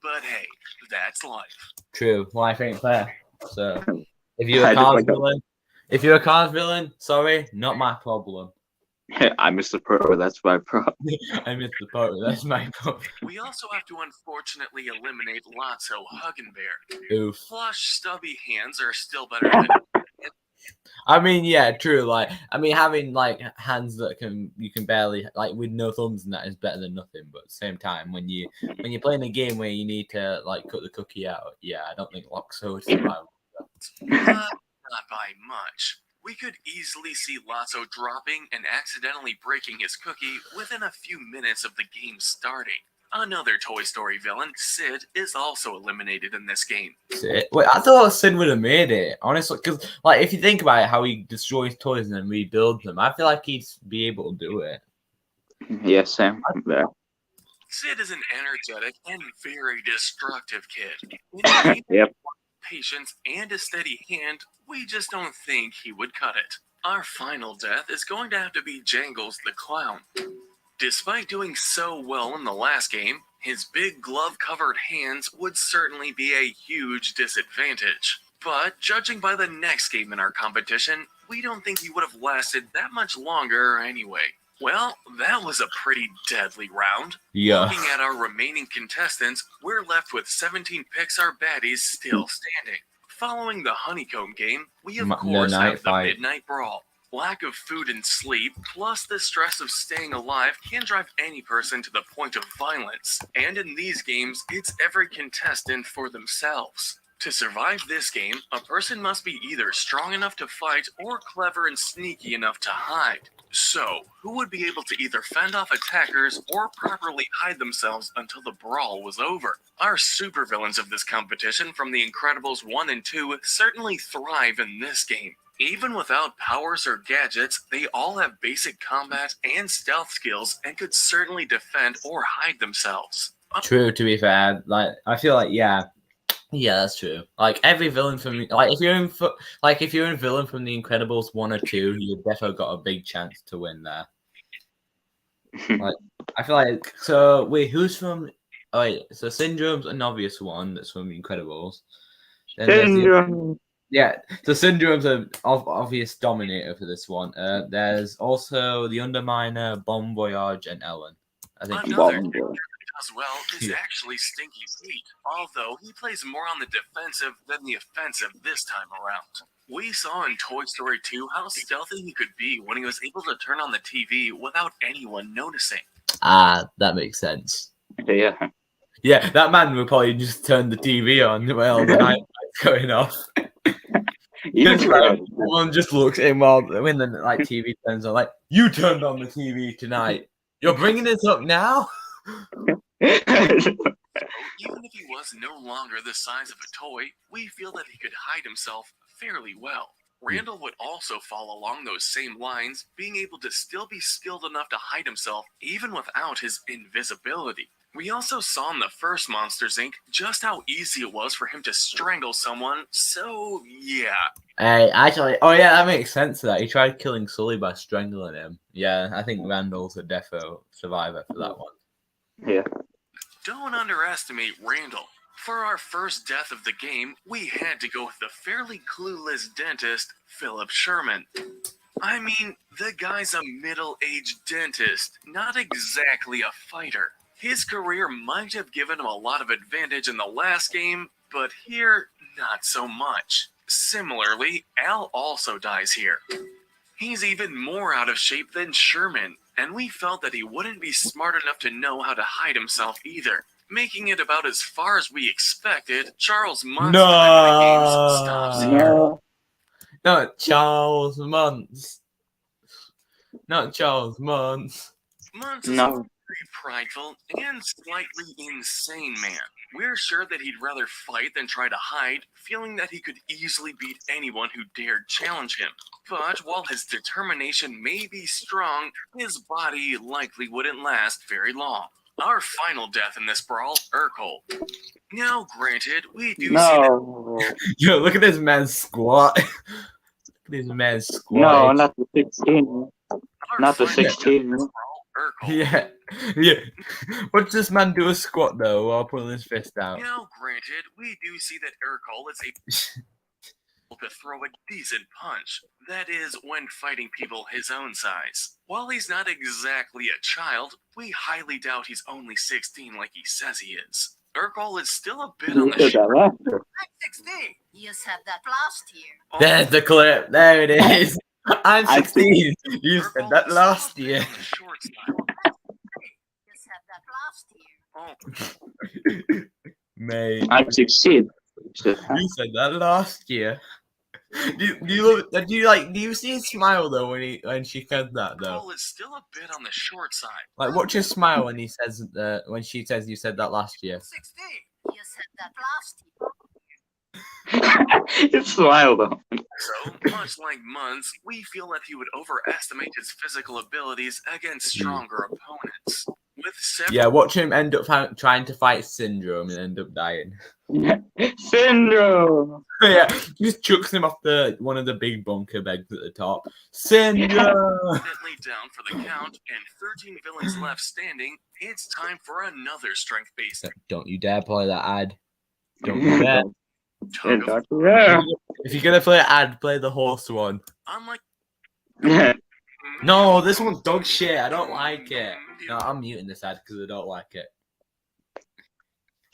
E: But hey, that's life.
B: True, life ain't fair. So if you're
A: I
B: a
A: just
B: Cars
A: like that.
B: villain, sorry, not my problem.
A: I missed the pro. That's my problem.
B: I missed the part. That's my problem.
E: We also have to unfortunately eliminate Lotso Huggenbear.
B: Oof.
E: Flush, stubby hands are still better than.
B: I mean, yeah, true. Having hands that you can barely with no thumbs and that is better than nothing. But at the same time, when you're playing a game where you need to cut the cookie out, yeah, I don't think Loxo would survive.
E: Not by much. We could easily see Lotso dropping and accidentally breaking his cookie within a few minutes of the game starting. Another Toy Story villain, Sid, is also eliminated in this game.
B: Sid? Wait, I thought Sid would have made it, honestly, because if you think about it, how he destroys toys and then rebuilds them, I feel like he'd be able to do it.
A: Yeah, Sam. Yeah.
E: Sid is an energetic and very destructive kid.
A: Yep.
E: Patience and a steady hand, we just don't think he would cut it. Our final death is going to have to be Jangles the Clown. Despite doing so well in the last game, his big glove-covered hands would certainly be a huge disadvantage. But judging by the next game in our competition, we don't think he would have lasted that much longer anyway. Well, that was a pretty deadly round.
B: Yeah.
E: Looking at our remaining contestants, we're left with 17 Pixar baddies still standing. Following the honeycomb game, we of course have the midnight brawl. Lack of food and sleep, plus the stress of staying alive, can drive any person to the point of violence. And in these games, it's every contestant for themselves. To survive this game, a person must be either strong enough to fight or clever and sneaky enough to hide. So, who would be able to either fend off attackers or properly hide themselves until the brawl was over? Our supervillains of this competition from The Incredibles 1 and 2 certainly thrive in this game. Even without powers or gadgets, they all have basic combat and stealth skills and could certainly defend or hide themselves.
B: True, to be fair. I feel yeah, that's true. Every villain from if you're in villain from The Incredibles 1 or 2, you've definitely got a big chance to win there. I feel so. Wait, who's from? Oh wait, so Syndrome's an obvious one that's from The Incredibles. Then
A: Syndrome.
B: Yeah, so Syndrome's an obvious dominator for this one. There's also the Underminer, Bon Voyage, and Ellen. I think
E: Another character that does well is actually Stinky Pete, although he plays more on the defensive than the offensive this time around. We saw in Toy Story 2 how stealthy he could be when he was able to turn on the TV without anyone noticing.
B: Ah, that makes sense.
A: Yeah.
B: Yeah, that man would probably just turn the TV on while the night's going off. Everyone just looks at him when the TV turns on. You turned on the TV tonight. You're bringing it up now?
E: Even if he was no longer the size of a toy, we feel that he could hide himself fairly well. Randall would also fall along those same lines, being able to still be skilled enough to hide himself even without his invisibility. We also saw in the first Monsters, Inc. just how easy it was for him to strangle someone, so yeah.
B: That makes sense to that. He tried killing Sully by strangling him. Yeah, I think Randall's a defo survivor for that one.
A: Yeah.
E: Don't underestimate Randall. For our first death of the game, we had to go with the fairly clueless dentist, Philip Sherman. I mean, the guy's a middle-aged dentist, not exactly a fighter. His career might have given him a lot of advantage in the last game, but here, not so much. Similarly, Al also dies here. He's even more out of shape than Sherman, and we felt that he wouldn't be smart enough to know how to hide himself either. Making it about as far as we expected, Charles Munt's time in the games stops here.
A: No.
B: Not Charles Muntz. Not Charles Muntz.
E: Muntz is a
A: No.
E: very prideful and slightly insane man. We're sure that he'd rather fight than try to hide, feeling that he could easily beat anyone who dared challenge him. But while his determination may be strong, his body likely wouldn't last very long. Our final death in this brawl, Urkel. Now, granted, we do see that
A: No.
B: Yo, look at this man's squat. Look at this man's squat.
A: No, not the 16.
E: our
A: Not the
E: final death in
A: 16.
E: this brawl, Urkel.
B: Yeah, yeah. Watch this man do a squat though while pulling his fist out.
E: Now, granted, we do see that Urkel is able to throw a decent punch. That is, when fighting people his own size. While he's not exactly a child, we highly doubt he's only 16 like he says he is. Urkel is still a bit on
A: You
E: the
A: said
E: short
A: that after.
F: I'm 16.
C: You said that last year.
B: There's the clip. There it is. I'm
A: I
B: 16. You said
E: Urkel
B: that
E: is
B: last
E: still a
B: year.
E: bit on the short side.
C: You said that last year.
E: Oh,
B: Mate,
A: I'm 16.
B: you said that last year. Do you see his smile though when she says that though?
E: Urkel is still a bit on the short side.
B: Like, watch his smile when he says when she says you said that last year.
E: 16.
C: You said that last year.
A: It's wild though.
E: So, much like Muntz, we feel that he would overestimate his physical abilities against stronger opponents. With several
B: Yeah, watch him end up trying to fight Syndrome and end up dying.
A: Syndrome.
B: Yeah, he just chucks him off one of the big bunker beds at the top. Syndrome.
E: definitely down for the count and 13 villains left standing, it's time for another strength-based
B: Don't you dare play that ad. Don't you dare.
E: tug of
A: Yeah.
B: If you're gonna play an ad, play the horse one.
E: unlike
B: No, this one's dog shit. I don't like it. No, I'm muting this ad because I don't like it.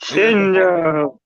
A: Syndrome.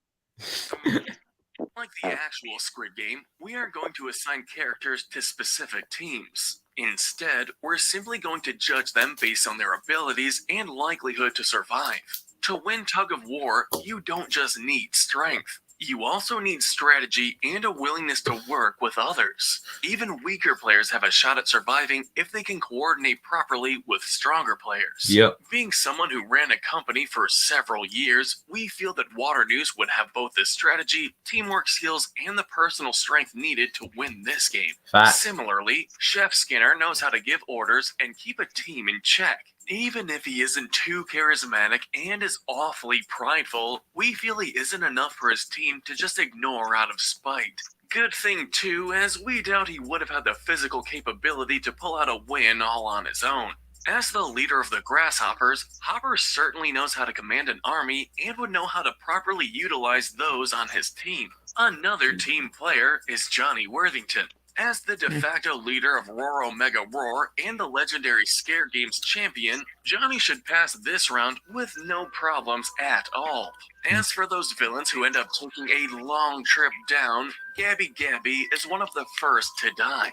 E: Like the actual Squid Game, we aren't going to assign characters to specific teams. Instead, we're simply going to judge them based on their abilities and likelihood to survive. To win Tug of War, you don't just need strength. You also need strategy and a willingness to work with others. Even weaker players have a shot at surviving if they can coordinate properly with stronger players.
B: Yep.
E: Being someone who ran a company for several years, we feel that Water News would have both the strategy, teamwork skills, and the personal strength needed to win this game.
B: Fact.
E: Similarly, Chef Skinner knows how to give orders and keep a team in check. Even if he isn't too charismatic and is awfully prideful, we feel he isn't enough for his team to just ignore out of spite. Good thing too, as we doubt he would have had the physical capability to pull out a win all on his own. As the leader of the Grasshoppers, Hopper certainly knows how to command an army and would know how to properly utilize those on his team. Another team player is Johnny Worthington. As the de facto leader of Roar Omega Roar and the legendary Scare Games champion, Johnny should pass this round with no problems at all. As for those villains who end up taking a long trip down, Gabby is one of the first to die.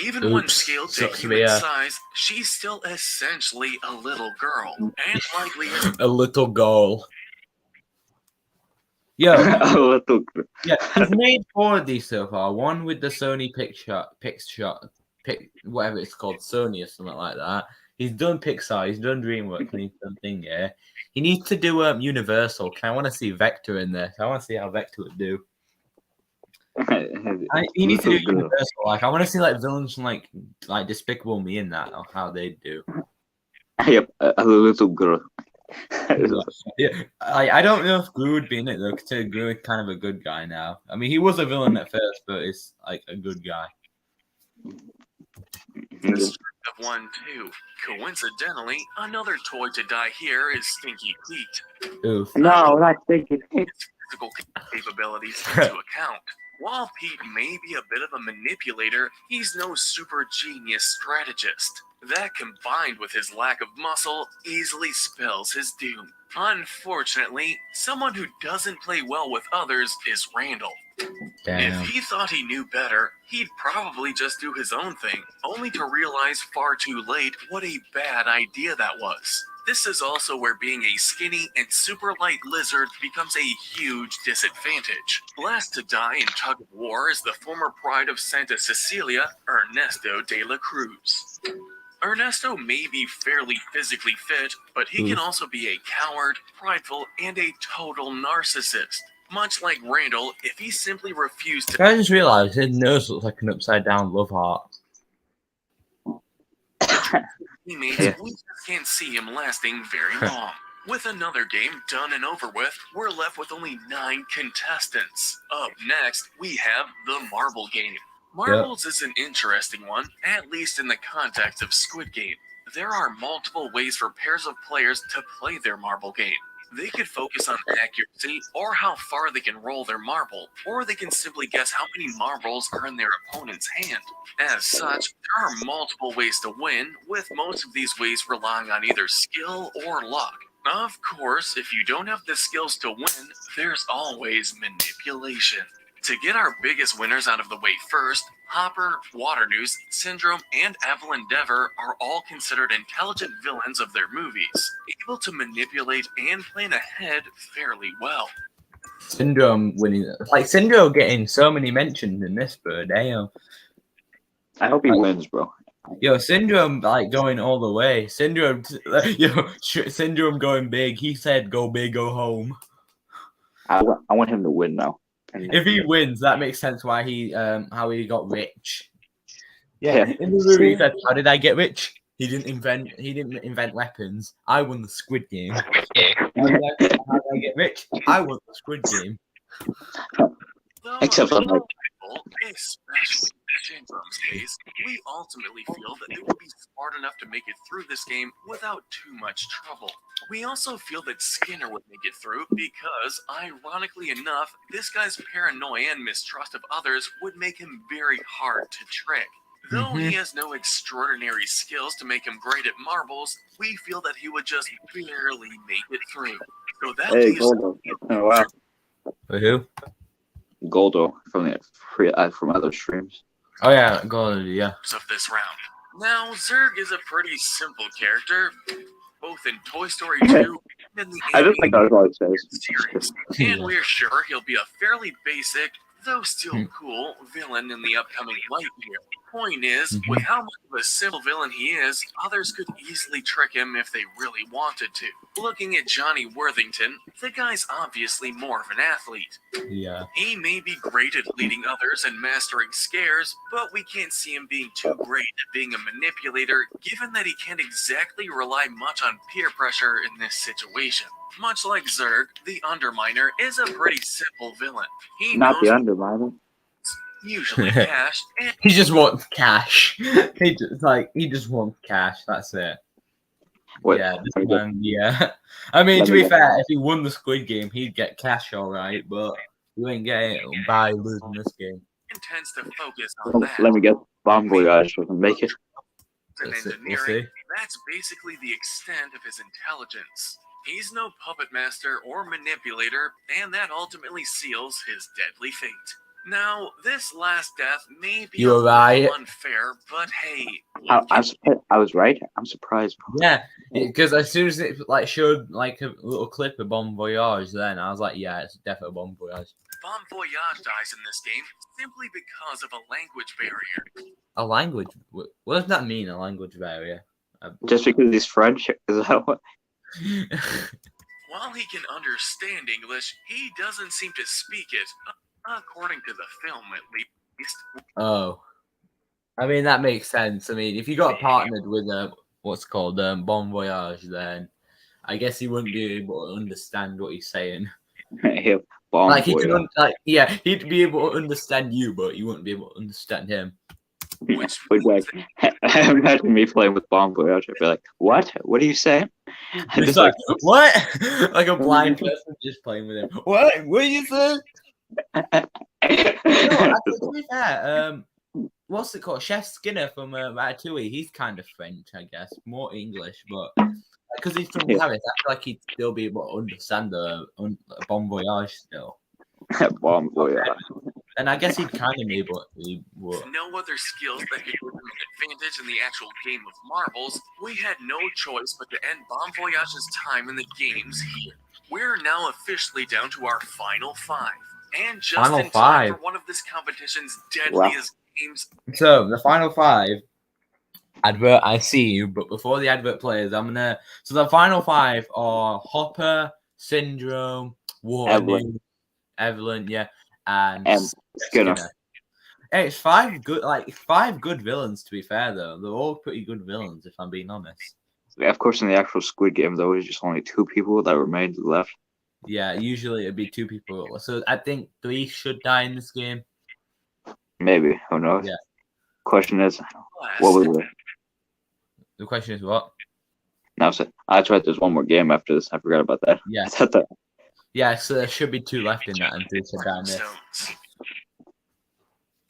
E: Even when
B: Oops,
E: scaled to
B: sucks to be
E: human
B: a-
E: size, she's still essentially a little girl, and likely has
B: A little goal. Yo,
A: A little.
B: yeah, he's made 4 of these so far. One with the Sony whatever it's called, Sony or something like that. He's done Pixar, he's done DreamWorks, and he's done thing, yeah. He needs to do Universal. I want to see Vector in this. I want to see how Vector would do. He needs to do Universal. Like, I want to see like villains from like Despicable Me in that, or how they do.
A: Yep, a little girl.
B: Yeah, I don't know if Gru would be in it though, because Gru is kind of a good guy now. I mean, he was a villain at first, but he's like a good guy.
E: Of one too. Coincidentally, another toy to die here is Stinky Pete.
B: Oof.
A: No, not thinking.
E: His physical capabilities into account. While Pete may be a bit of a manipulator, he's no super genius strategist. That, combined with his lack of muscle, easily spells his doom. Unfortunately, someone who doesn't play well with others is Randall.
B: Damn.
E: If he thought he knew better, he'd probably just do his own thing, only to realize far too late what a bad idea that was. This is also where being a skinny and super light lizard becomes a huge disadvantage. Last to die in tug of war is the former pride of Santa Cecilia, Ernesto de la Cruz. Ernesto may be fairly physically fit, but he can also be a coward, prideful, and a total narcissist. Much like Randall, if he simply refused to...
B: I just realised his nose looks like an upside down love heart.
E: teammates, we just can't see him lasting very long. With another game done and over with, we're left with only 9 contestants. Up next, we have the Marble Game. Marbles is an interesting one, at least in the context of Squid Game. There are multiple ways for pairs of players to play their marble game. They could focus on accuracy or how far they can roll their marble, or they can simply guess how many marbles are in their opponent's hand. As such, there are multiple ways to win, with most of these ways relying on either skill or luck. Of course, if you don't have the skills to win, there's always manipulation. To get our biggest winners out of the way first, Hopper, Waternoose, Syndrome, and Evelyn Dever are all considered intelligent villains of their movies, able to manipulate and plan ahead fairly well.
B: Syndrome winning, like Syndrome getting so many mentions in this, bro. Damn.
A: I hope he wins, bro.
B: Yo, Syndrome like going all the way. Syndrome, Syndrome going big. He said, "Go big, go home."
A: I want him to win now.
B: If he wins, that makes sense why he how he got rich.
A: Yeah.
B: In the movie, he said, "How did I get rich? He didn't invent weapons. I won the Squid Game. How did I get rich? I won the Squid Game."
A: Except for like,
E: especially in Syndrome's case, we ultimately feel that they will be smart enough to make it through this game without too much trouble. We also feel that Skinner would make it through because, ironically enough, this guy's paranoia and mistrust of others would make him very hard to trick. Though he has no extraordinary skills to make him great at marbles, we feel that he would just barely make it through. So that
A: hey,
E: leaves
A: Goldo. Oh, wow.
B: For who?
A: Goldo from other streams.
B: Oh yeah, God, yeah.
E: of this round. Now, Zurg is a pretty simple character, both in Toy Story 2 and in the
A: I just think that's what it says.
E: series. And we're sure he'll be a fairly basic, though still cool, villain in the upcoming Lightyear. Point is, with how much of a simple villain he is, others could easily trick him if they really wanted to. Looking at Johnny Worthington, the guy's obviously more of an athlete.
B: Yeah.
E: He may be great at leading others and mastering scares, but we can't see him being too great at being a manipulator, given that he can't exactly rely much on peer pressure in this situation. Much like Zurg, the Underminer is a pretty simple villain. He
A: Not the
E: knows
A: Underminer.
E: usually cash, and
B: He just wants cash. He just wants cash. That's it.
A: Wait,
B: Yeah, this
A: let me
B: man, yeah. I mean,
A: Let
B: to
A: me
B: be
A: get-
B: fair, if he won the Squid Game, he'd get cash, all right. But you ain't getting it by losing this game.
E: tends to focus on that.
A: Let me get Bon Voyage so I can make it.
E: And
B: We'll
E: engineering,
B: see.
E: that's basically the extent of his intelligence. He's no puppet master or manipulator, and that ultimately seals his deadly fate. Now, this last death may be
B: You
E: a
B: were right.
E: little unfair, but hey,
A: I was right. I'm surprised, bro.
B: Yeah, because as soon as it like showed like a little clip of Bon Voyage, then I was like, yeah, it's definitely Bon Voyage.
E: Bon Voyage dies in this game simply because of a language barrier.
B: A language? What does that mean? A language barrier?
A: Just because he's French, is that what?
E: While he can understand English, he doesn't seem to speak it, according to the film at least.
B: Oh, I mean that makes sense. I mean, if you got partnered with what's called Bon Voyage, then I guess he wouldn't be able to understand what he's saying.
A: Yeah, Bon
B: Like he
A: Voyage.
B: could, he'd be able to understand you, but you wouldn't be able to understand him.
E: which
A: Would
E: means
A: like imagine me playing with Bon Voyage. I'd be like, "What? What are you saying?"
B: It's
A: Just
B: like, what? Like a blind person just playing with him. What? What are you saying? No, actually, to be fair, what's it called? Chef Skinner from Ratatouille. He's kind of French, I guess, more English, but because he's from
A: Yeah.
B: Paris, I feel like he'd still be able to understand the Bon Voyage still.
A: Bon Voyage.
B: And I guess he'd kind of be able to.
E: with no other skills that could give him an advantage in the actual game of marbles, we had no choice but to end Bon Voyage's time in the games here. We're now officially down to our final 5. And just
B: Final
E: in time
B: 5.
E: for one of this competition's deadliest games.
B: So the final 5 advert, I see you, but before the advert plays, I'm gonna. So the final 5 are Hopper, Syndrome, Waterloo, Evelyn, yeah, and
A: Skinner.
B: Hey, it's 5 good villains. To be fair, though, they're all pretty good villains, if I'm being honest.
A: Yeah, of course, in the actual Squid Game, there was just only 2 people that remained left.
B: Yeah, usually it'd be 2 people. So I think 3 should die in this game.
A: Maybe, who knows?
B: Yeah.
A: Question is, what was it?
B: The question is what?
A: No, so that's right. There's one more game after this. I forgot about that.
B: Yeah.
A: I thought that.
B: Yeah, so there should be 2 left in that, and 3 should die in this.
E: Stones.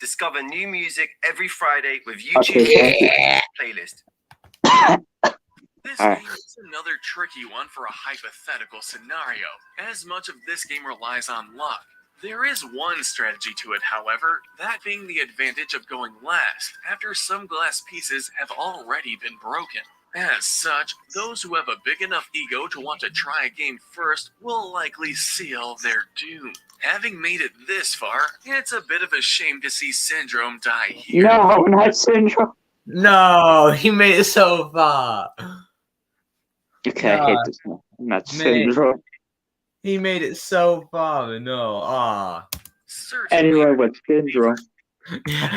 G: Discover new music every Friday with
A: Okay,
G: YouTube
A: thank you.
G: playlist.
E: This
A: All right.
E: game is another tricky one for a hypothetical scenario, as much of this game relies on luck. There is one strategy to it, however, that being the advantage of going last, after some glass pieces have already been broken. As such, those who have a big enough ego to want to try a game first will likely seal their doom. Having made it this far, it's a bit of a shame to see Syndrome die here.
A: No, not Syndrome.
B: No, he made it so far.
A: Okay, I hate this. Not Syndrome.
B: He made it so far. No,
E: Certainly,
A: Anyone with Syndrome.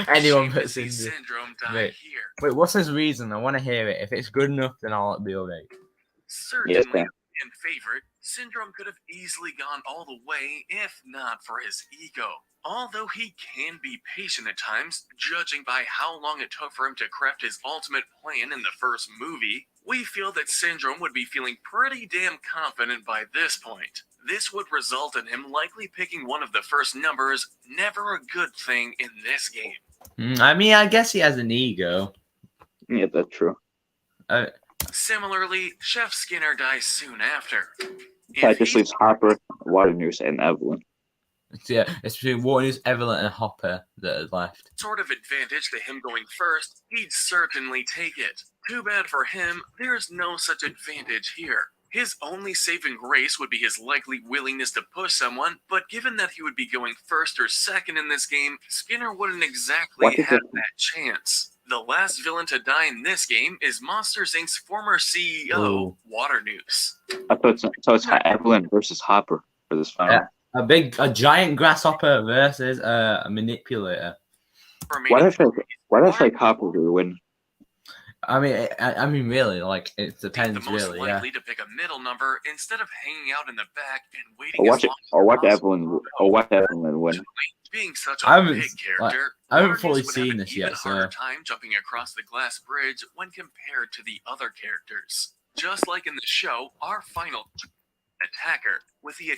B: Anyone
E: shame
B: but
E: to see
B: Syndrome.
E: Syndrome die
B: Wait.
E: here.
B: Wait, what's his reason? I want to hear it. If it's good enough, then I'll be alright.
E: Certainly,
A: Yes,
E: a
A: ma'am.
E: fan favorite, Syndrome could have easily gone all the way if not for his ego. Although he can be patient at times, judging by how long it took for him to craft his ultimate plan in the first movie, we feel that Syndrome would be feeling pretty damn confident by this point. This would result in him likely picking one of the first numbers, never a good thing in this game.
B: I mean, I guess he has an ego.
A: Yeah, that's true.
E: Similarly, Chef Skinner dies soon after.
A: That just leaves Hopper, Waternoose, and Evelyn.
B: Yeah, it's between Waternoose, Evelyn, and Hopper that is left.
E: Sort of advantage to him going first, he'd certainly take it. Too bad for him, there's no such advantage here. His only saving grace would be his likely willingness to push someone, but given that he would be going first or second in this game, Skinner wouldn't exactly
A: What is
E: have
A: it?
E: that chance. The last villain to die in this game is Monsters Inc.'s former CEO,
B: Oh.
E: Waternoose.
A: I thought so. It's Evelyn versus Hopper for this final.
B: Yeah. A giant grasshopper versus a manipulator.
A: Why do I feel like Hopper will win?
B: I mean, really, like it
E: The
B: depends,
E: most
B: really. Yeah.
E: likely to pick a middle number instead of hanging out in the back and waiting
A: Or watch
E: as
A: it,
E: long as
A: or watch
E: possible.
A: Evelyn win.
E: Being such a
B: I haven't-
E: big character,
B: I haven't
E: Waternoose
B: fully
E: would have
B: seen
E: an
B: this
E: even
B: yet,
E: harder
B: so-
E: time jumping across the glass bridge when compared to the other characters. Just like in the show, our final attacker with the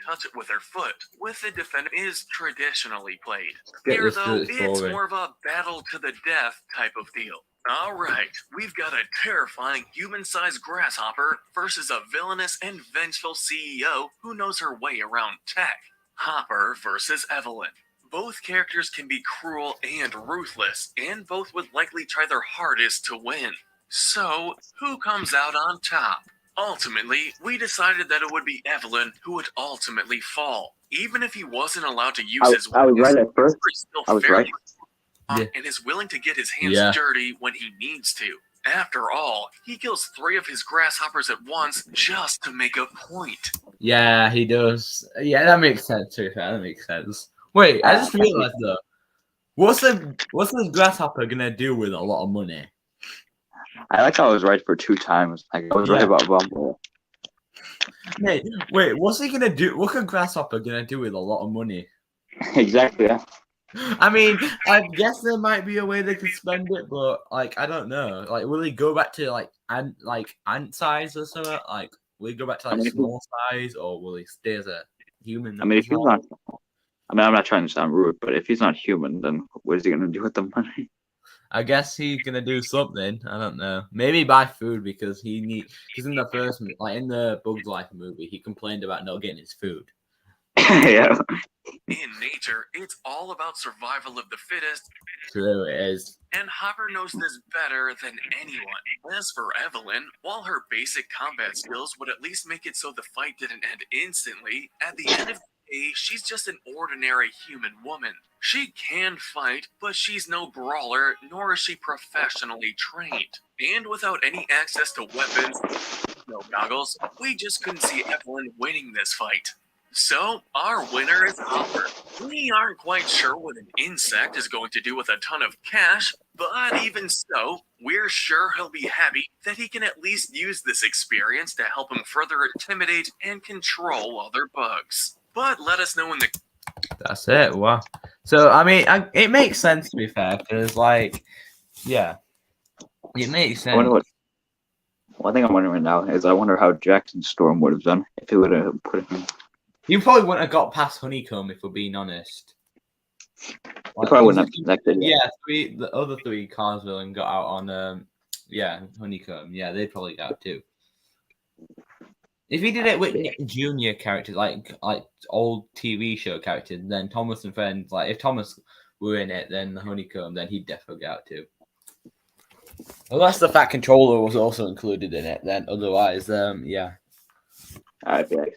E: touch it with her foot with the defendant is traditionally played.
B: Get
E: Here
B: this
E: though,
B: straightforward.
E: it's more of a battle to the death type of deal. Alright, we've got a terrifying human-sized grasshopper versus a villainous and vengeful CEO who knows her way around tech. Hopper versus Evelyn. Both characters can be cruel and ruthless, and both would likely try their hardest to win. So, who comes out on top? Ultimately, we decided that it would be Evelyn who would ultimately fall. Even if he wasn't allowed to use his
A: I was
E: weapons,
A: right at first.
E: he's still
A: I was
E: fairly
A: right.
B: Yeah.
E: and is willing to get his hands
B: Yeah.
E: dirty when he needs to. After all, he kills 3 of his grasshoppers at once just to make a point.
B: Yeah, he does. Yeah, that makes sense. To be fair, that makes sense. Wait, I just realized though, what's the grasshopper gonna do with a lot of money?
A: I like how I was right for 2 times. Like, I was right
B: Yeah.
A: about Bumble.
B: Wait, what's he gonna do? What's a grasshopper gonna do with a lot of money?
A: Exactly. Yeah.
B: I mean, I guess there might be a way they could spend it, but like I don't know. Like, will he go back to like ant size or something? Like, will he go back to
A: I
B: like
A: mean,
B: small size, or will he stay as a human?
A: I mean, if
B: as
A: he's
B: well?
A: not, I mean, I'm not trying to sound rude, but if he's not human, then what is he gonna do with the money?
B: I guess he's gonna do something. I don't know. Maybe buy food because because in the first, like in the Bugs Life movie, he complained about not getting his food.
A: Yeah.
E: In nature, it's all about survival of the fittest,
B: True, it is.
E: and Hopper knows this better than anyone. As for Evelyn, while her basic combat skills would at least make it so the fight didn't end instantly, at the end of the day, she's just an ordinary human woman. She can fight, but she's no brawler, nor is she professionally trained. And without any access to weapons, no goggles, we just couldn't see Evelyn winning this fight. So, our winner is Hopper. We aren't quite sure what an insect is going to do with a ton of cash, but even so, we're sure he'll be happy that he can at least use this experience to help him further intimidate and control other bugs. But let us know in the...
B: That's it. Wow. So I mean, it makes sense to be fair, because like, yeah, it makes
A: I wonder
B: sense.
A: one thing I'm wondering now is I wonder how Jackson Storm would have done if he would have put him.
B: You probably wouldn't have got past Honeycomb if we're being honest.
A: He probably wouldn't have connected.
B: Yeah, the other three Carsville and got out on Honeycomb. Yeah, they'd probably get out too. If he did it with junior characters, like old TV show characters, then Thomas and Friends, like if Thomas were in it, then the Honeycomb, then he'd definitely get out too. Unless the Fat Controller was also included in it, then otherwise, yeah.
A: I'd be like,